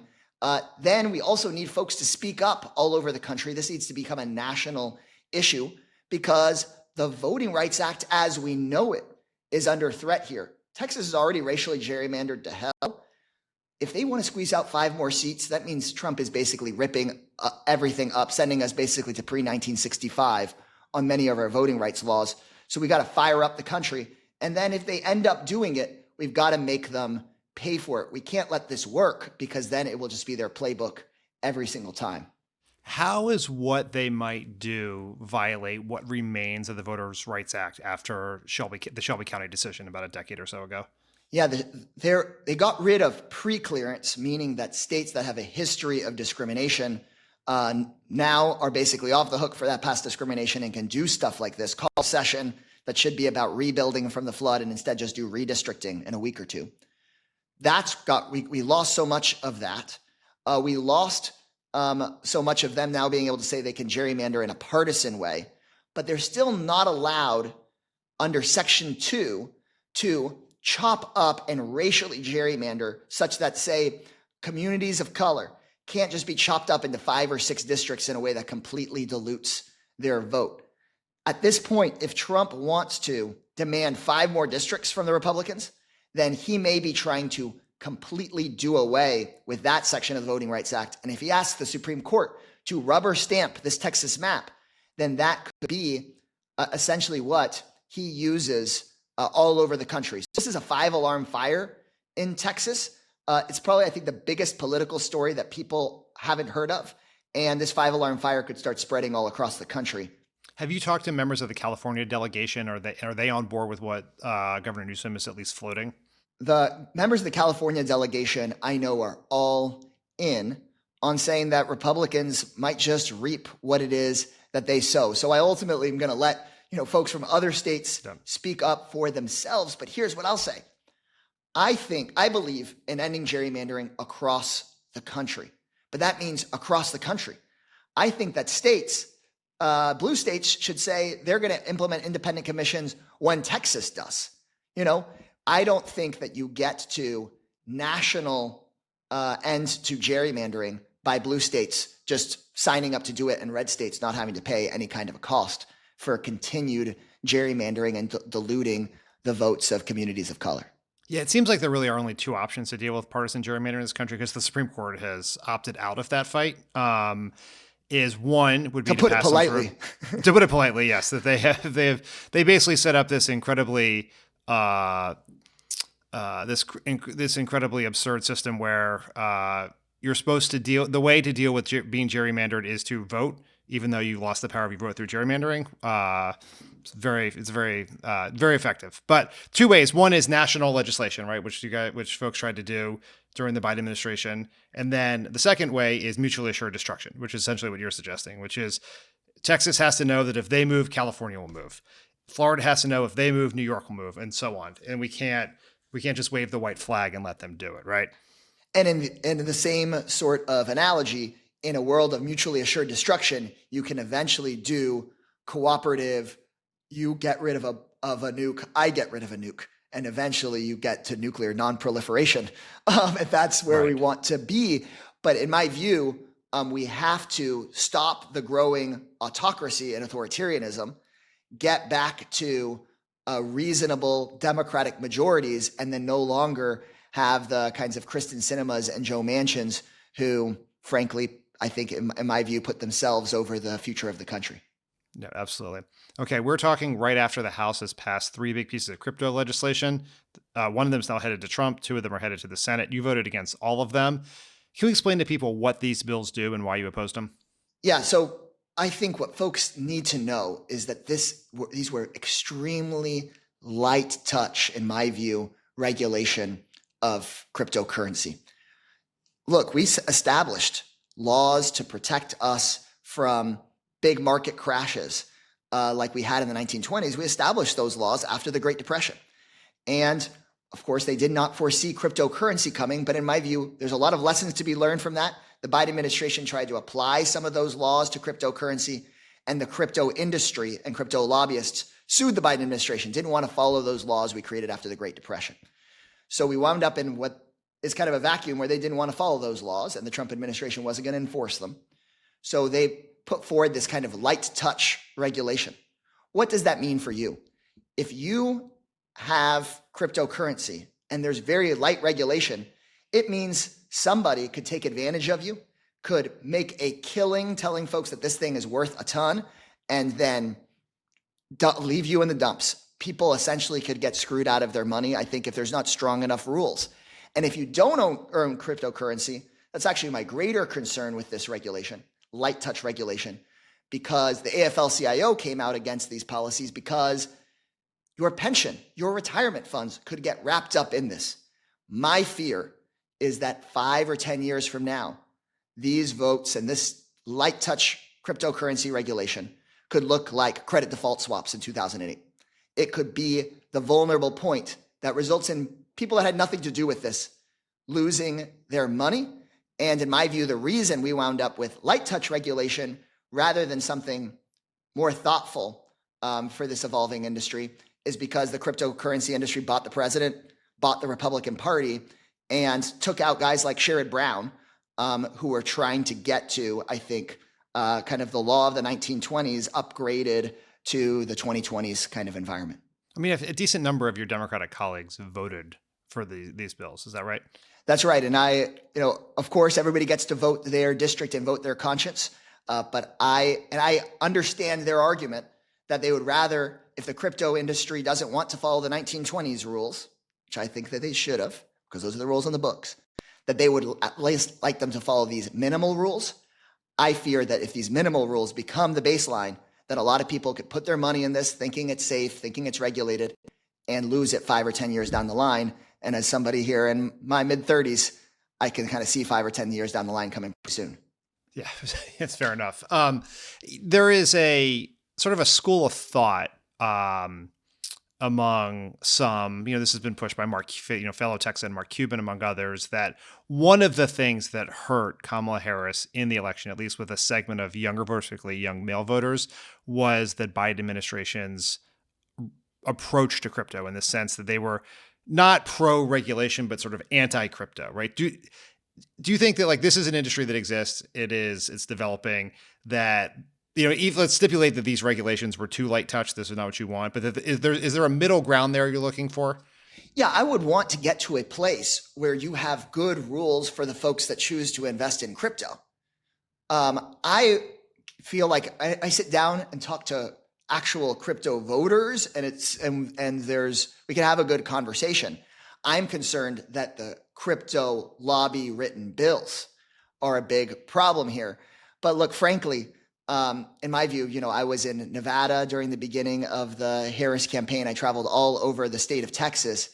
Then we also need folks to speak up all over the country. This needs to become a national issue because the Voting Rights Act as we know it is under threat here. Texas is already racially gerrymandered to hell. If they want to squeeze out 5 more seats, that means Trump is basically ripping everything up, sending us basically to pre-1965 on many of our voting rights laws. So we got to fire up the country. And then if they end up doing it, we've got to make them pay for it. We can't let this work because then it will just be their playbook every single time. How is what they might do violate what remains of the Voters' Rights Act after the Shelby County decision about a decade or so ago? Yeah, they got rid of pre-clearance, meaning that states that have a history of discrimination now are basically off the hook for that past discrimination and can do stuff like this, call a session that should be about rebuilding from the flood and instead just do redistricting in a week or two. We lost so much of that. We lost so much of them now being able to say they can gerrymander in a partisan way, but they're still not allowed under Section 2 to chop up and racially gerrymander such that, say, communities of color can't just be chopped up into 5 or 6 districts in a way that completely dilutes their vote. At this point, if Trump wants to demand 5 more districts from the Republicans, then he may be trying to completely do away with that section of the Voting Rights Act, and if he asks the Supreme Court to rubber stamp this Texas map, then that could be essentially what he uses all over the country. So this is a 5-alarm fire in Texas. It's probably, I think, the biggest political story that people haven't heard of. And this 5-alarm fire could start spreading all across the country. Have you talked to members of the California delegation? Are they on board with what Governor Newsom is at least floating? The members of the California delegation I know are all in on saying that Republicans might just reap what it is that they sow. So I ultimately am going to let folks from other states speak up for themselves. But here's what I'll say. I believe in ending gerrymandering across the country, but that means across the country. I think that states, blue states, should say they're going to implement independent commissions when Texas does. I don't think that you get to national end to gerrymandering by blue states just signing up to do it and red states not having to pay any kind of a cost for continued gerrymandering and diluting the votes of communities of color. Yeah, it seems like there really are only two options to deal with partisan gerrymandering in this country because the Supreme Court has opted out of that fight. Is one would be to put it politely. To put it politely, yes, that they basically set up this incredibly this incredibly absurd system where you're supposed to deal. The way to deal with being gerrymandered is to vote, even though you lost the power if you vote through gerrymandering. It's very effective. But two ways. One is national legislation, right, which folks tried to do during the Biden administration, and then the second way is mutually assured destruction, which is essentially what you're suggesting, which is Texas has to know that if they move, California will move. Florida has to know if they move, New York will move, and so on. And we can't just wave the white flag and let them do it, right? And in the same sort of analogy, in a world of mutually assured destruction, you can eventually do cooperative. You get rid of a nuke, I get rid of a nuke, and eventually you get to nuclear non-proliferation. And that's where we want to be. But in my view, we have to stop the growing autocracy and authoritarianism, get back to reasonable democratic majorities, and then no longer have the kinds of Kristen Sinemas and Joe Manchins who, frankly, I think in my view, put themselves over the future of the country. No, absolutely. Okay, we're talking right after the House has passed 3 big pieces of crypto legislation. One of them is now headed to Trump. 2 of them are headed to the Senate. You voted against all of them. Can you explain to people what these bills do and why you opposed them? Yeah, so I think what folks need to know is that these were extremely light touch, in my view, regulation of cryptocurrency. Look, we established laws to protect us from big market crashes like we had in the 1920s. We established those laws after the Great Depression. And of course, they did not foresee cryptocurrency coming. But in my view, there's a lot of lessons to be learned from that. The Biden administration tried to apply some of those laws to cryptocurrency, and the crypto industry and crypto lobbyists sued the Biden administration, didn't want to follow those laws we created after the Great Depression. So we wound up in what is kind of a vacuum where they didn't want to follow those laws, and the Trump administration wasn't going to enforce them. So they put forward this kind of light touch regulation. What does that mean for you? If you have cryptocurrency and there's very light regulation, it means somebody could take advantage of you, could make a killing telling folks that this thing is worth a ton, and then leave you in the dumps. People essentially could get screwed out of their money, I think, if there's not strong enough rules. And if you don't earn cryptocurrency, that's actually my greater concern with this regulation, light touch regulation, because the AFL-CIO came out against these policies because your pension, your retirement funds could get wrapped up in this. My fear is that 5 or 10 years from now, these votes and this light touch cryptocurrency regulation could look like credit default swaps in 2008. It could be the vulnerable point that results in people that had nothing to do with this losing their money. And in my view, the reason we wound up with light touch regulation rather than something more thoughtful for this evolving industry is because the cryptocurrency industry bought the president, bought the Republican Party, and took out guys like Sherrod Brown, who were trying to get to, I think, kind of the law of the 1920s upgraded to the 2020s kind of environment. I mean, a decent number of your Democratic colleagues voted for these bills. Is that right? That's right. And of course, everybody gets to vote their district and vote their conscience. But I understand their argument that they would rather, if the crypto industry doesn't want to follow the 1920s rules, which I think that they should have, because those are the rules in the books, that they would at least like them to follow these minimal rules. I fear that if these minimal rules become the baseline, that a lot of people could put their money in this thinking it's safe, thinking it's regulated, and lose it 5 or 10 years down the line. And as somebody here in my mid-30s, I can kind of see 5 or 10 years down the line coming pretty soon. Yeah, it's fair enough. There is a sort of a school of thought among some, this has been pushed by fellow Texan Mark Cuban, among others, that one of the things that hurt Kamala Harris in the election, at least with a segment of younger voters, particularly young male voters, was the Biden administration's approach to crypto, in the sense that they were not pro-regulation, but sort of anti-crypto, right? Do you think that this is an industry that exists? It's developing, that, let's stipulate that these regulations were too light touch. This is not what you want, but is there a middle ground there you're looking for? Yeah, I would want to get to a place where you have good rules for the folks that choose to invest in crypto. I feel like I sit down and talk to actual crypto voters, and we can have a good conversation. I'm concerned that the crypto lobby written bills are a big problem here. But look, frankly, in my view, I was in Nevada during the beginning of the Harris campaign. I traveled all over the state of Texas.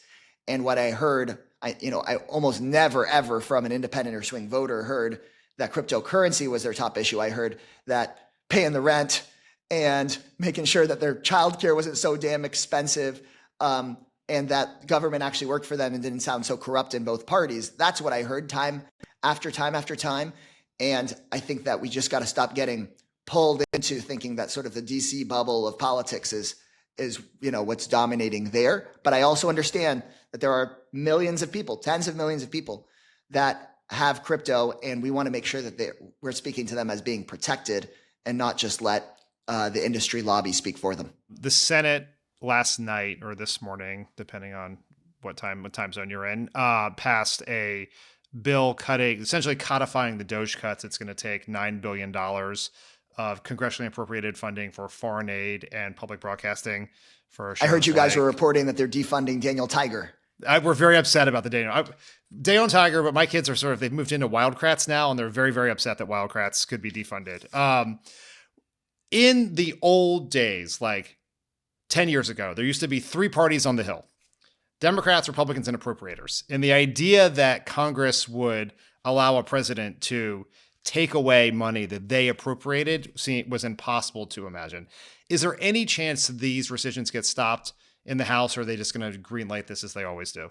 And what I heard, I almost never, ever from an independent or swing voter heard that cryptocurrency was their top issue. I heard that paying the rent and making sure that their childcare wasn't so damn expensive, and that government actually worked for them and didn't sound so corrupt in both parties. That's what I heard time after time after time. And I think that we just got to stop getting pulled into thinking that sort of the DC bubble of politics is what's dominating there. But I also understand that there are millions of people, tens of millions of people that have crypto, and we want to make sure that we're speaking to them as being protected and not just let the industry lobby speak for them. The Senate last night, or this morning, depending on what time zone you're in, passed a bill essentially codifying the Doge cuts. It's going to take $9 billion of congressionally appropriated funding for foreign aid and public broadcasting. I heard you guys were reporting that they're defunding Daniel Tiger. We're very upset about the Daniel Tiger, but my kids are they've moved into Wildcrats now, and they're very, very upset that Wildcrats could be defunded. In the old days, 10 years ago, there used to be 3 parties on the Hill: Democrats, Republicans, and appropriators. And the idea that Congress would allow a president to take away money that they appropriated was impossible to imagine. Is there any chance these rescissions get stopped in the House, or are they just going to greenlight this as they always do?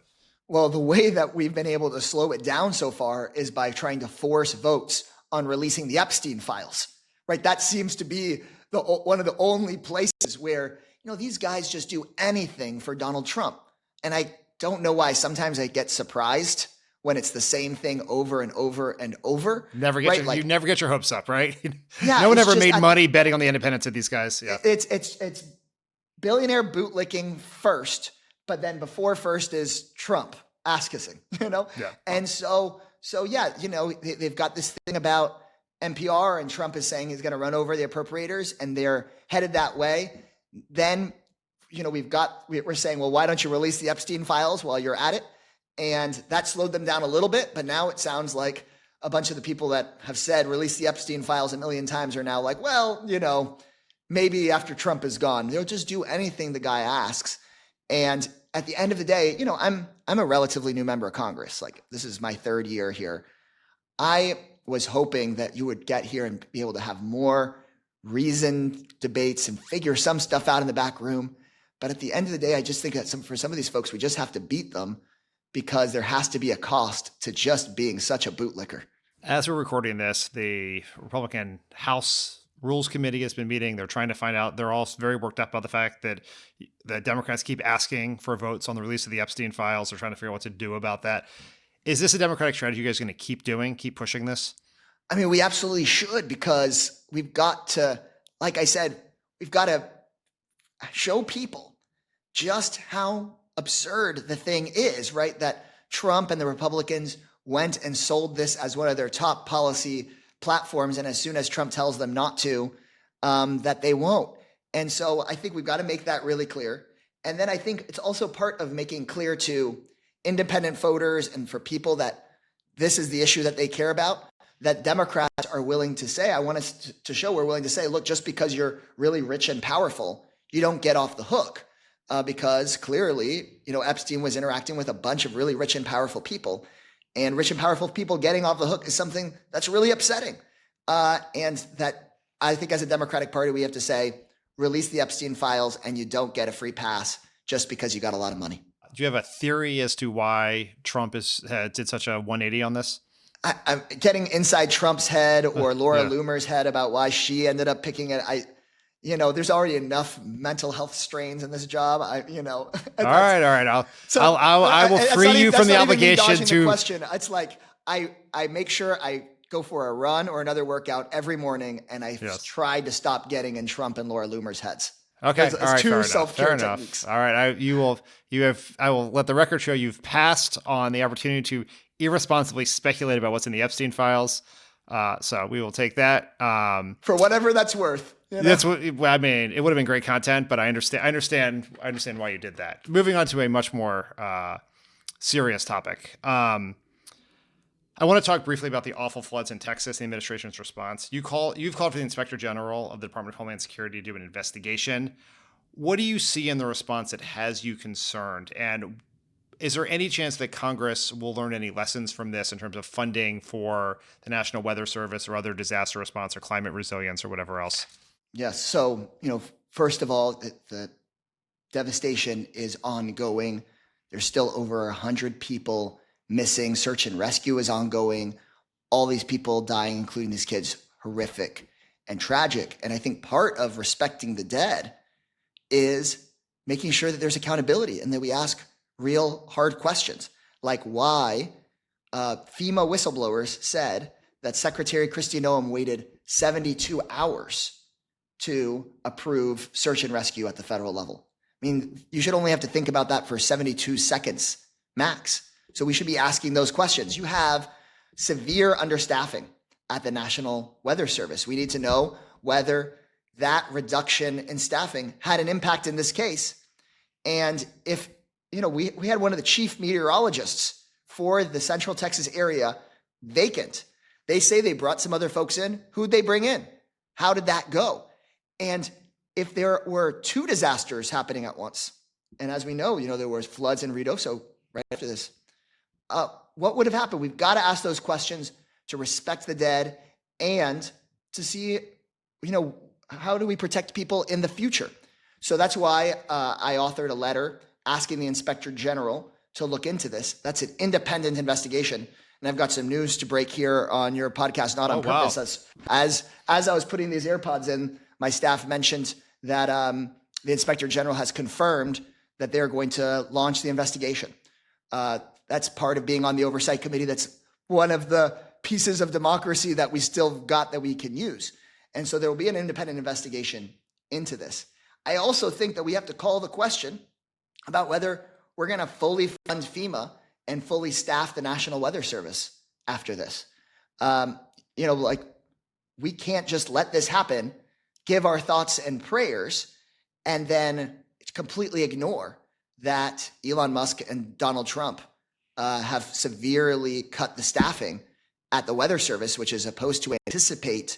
Well, the way that we've been able to slow it down so far is by trying to force votes on releasing the Epstein files, right? That seems to be one of the only places where, these guys just do anything for Donald Trump. And I don't know why sometimes I get surprised when it's the same thing over and over and over. You never get your hopes up, right? Yeah, no one ever made money betting on the independence of these guys. Yeah. It's billionaire bootlicking first, but then before first is Trump ass-kissing, Yeah. And so yeah, they've got this thing about NPR, and Trump is saying he's going to run over the appropriators, and they're headed that way. Then, we're saying, well, why don't you release the Epstein files while you're at it? And that slowed them down a little bit. But now it sounds like a bunch of the people that have said release the Epstein files a million times are now like, well, maybe after Trump is gone, they'll just do anything the guy asks. And at the end of the day, I'm a relatively new member of Congress. This is my 3rd year here. I was hoping that you would get here and be able to have more reasoned debates and figure some stuff out in the back room. But at the end of the day, I just think that for some of these folks, we just have to beat them, because there has to be a cost to just being such a bootlicker. As we're recording this, the Republican House Rules Committee has been meeting. They're trying to find out. They're all very worked up about the fact that the Democrats keep asking for votes on the release of the Epstein files. They're trying to figure out what to do about that. Is this a Democratic strategy you guys are going to keep pushing this? I mean, we absolutely should, because we've got to, like I said, we've got to show people just how absurd the thing is, right? That Trump and the Republicans went and sold this as one of their top policy platforms. And as soon as Trump tells them not to, that they won't. And so I think we've got to make that really clear. And then I think it's also part of making clear to independent voters and for people that this is the issue that they care about, that Democrats are willing to say, I want us to show we're willing to say, look, just because you're really rich and powerful, you don't get off the hook. Because clearly, Epstein was interacting with a bunch of really rich and powerful people. And rich and powerful people getting off the hook is something that's really upsetting. And that I think as a Democratic Party, we have to say, release the Epstein files and you don't get a free pass just because you got a lot of money. Do you have a theory as to why Trump did such a 180 on this? I'm getting inside Trump's head or Laura Loomer's head about why she ended up picking it. There's already enough mental health strains in this job. All right. I will free you from the obligation to. The question. It's like I make sure I go for a run or another workut every morning, and I try to stop getting in Trump and Laura Loomer's heads. Okay, it's two self-care techniques. All right, I will let the record show you've passed on the opportunity to irresponsibly speculate about what's in the Epstein files. So we will take that for whatever that's worth. That's what I mean. It would have been great content, but I understand why you did that. Moving on to a much more serious topic. I want to talk briefly about the awful floods in Texas, the administration's response. You've called for the Inspector General of the Department of Homeland Security to do an investigation. What do you see in the response that has you concerned? And is there any chance that Congress will learn any lessons from this in terms of funding for the National Weather Service or other disaster response or climate resilience or whatever else? Yes. So, first of all, the devastation is ongoing. There's still over 100 people missing. Search and rescue is ongoing. All these people dying, including these kids, horrific and tragic. And I think part of respecting the dead is making sure that there's accountability and that we ask real hard questions, like why FEMA whistleblowers said that Secretary Kristi Noem waited 72 hours to approve search and rescue at the federal level. I mean, you should only have to think about that for 72 seconds max. So we should be asking those questions. You have severe understaffing at the National Weather Service. We need to know whether that reduction in staffing had an impact in this case. And if, we had one of the chief meteorologists for the Central Texas area vacant. They say they brought some other folks in. Who'd they bring in? How did that go? And if there were two disasters happening at once, and as we know, there was floods in Ruidoso right after this, what would have happened? We've got to ask those questions to respect the dead and to see, how do we protect people in the future? So that's why I authored a letter asking the Inspector General to look into this. That's an independent investigation. And I've got some news to break here on your podcast, not on purpose. Wow. As I was putting these AirPods in, my staff mentioned that the Inspector General has confirmed that they're going to launch the investigation. That's part of being on the oversight committee. That's one of the pieces of democracy that we still got that we can use. And so there will be an independent investigation into this. I also think that we have to call the question about whether we're going to fully fund FEMA and fully staff the National Weather Service after this. We can't just let this happen, give our thoughts and prayers, and then completely ignore that Elon Musk and Donald Trump have severely cut the staffing at the Weather Service, which is supposed to anticipate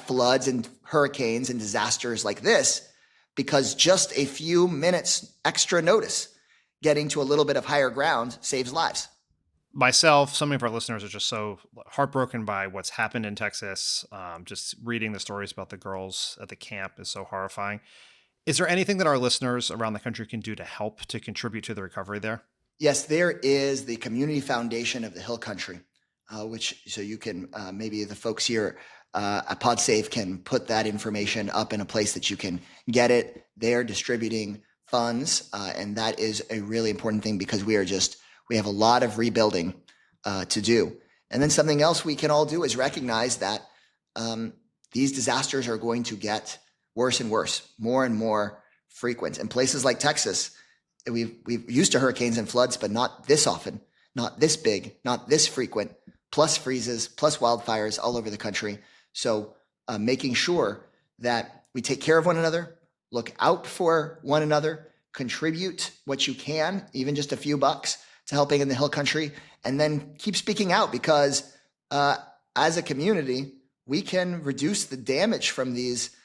floods and hurricanes and disasters like this, because just a few minutes extra notice getting to a little bit of higher ground saves lives. Myself, some of our listeners are just so heartbroken by what's happened in Texas. Just reading the stories about the girls at the camp is so horrifying. Is there anything that our listeners around the country can do to help to contribute to the recovery there? Yes, there is the Community Foundation of the Hill Country, so you can, maybe the folks here at PodSafe can put that information up in a place that you can get it. They're distributing funds, and that is a really important thing because we have a lot of rebuilding to do. And then something else we can all do is recognize that these disasters are going to get worse and worse, more and more frequent. In places like Texas, we've used to hurricanes and floods, but not this often. not this big, not this frequent, plus freezes, plus wildfires all over the country. So making sure that we take care of one another, look out for one another, contribute what you can, even just a few bucks to helping in the Hill Country, and then keep speaking out because as a community, we can reduce the damage from these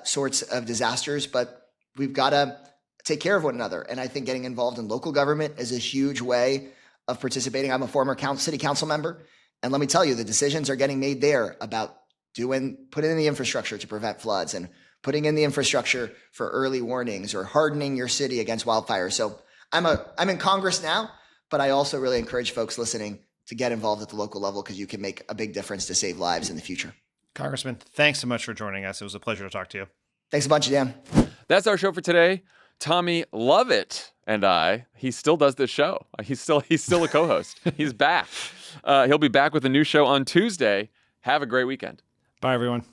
sorts of disasters, but we've got to take care of one another. And I think getting involved in local government is a huge way of participating. I'm a former city council member, and let me tell you, the decisions are getting made there about putting in the infrastructure to prevent floods and putting in the infrastructure for early warnings or hardening your city against wildfires. So I'm in Congress now, but I also really encourage folks listening to get involved at the local level because you can make a big difference to save lives in the future. Congressman, thanks so much for joining us. It was a pleasure to talk to you. Thanks a bunch, Dan. That's our show for today. Tommy Lovett and he still does this show. He's still a co-host. He's back. He'll be back with a new show on Tuesday. Have a great weekend. Bye, everyone.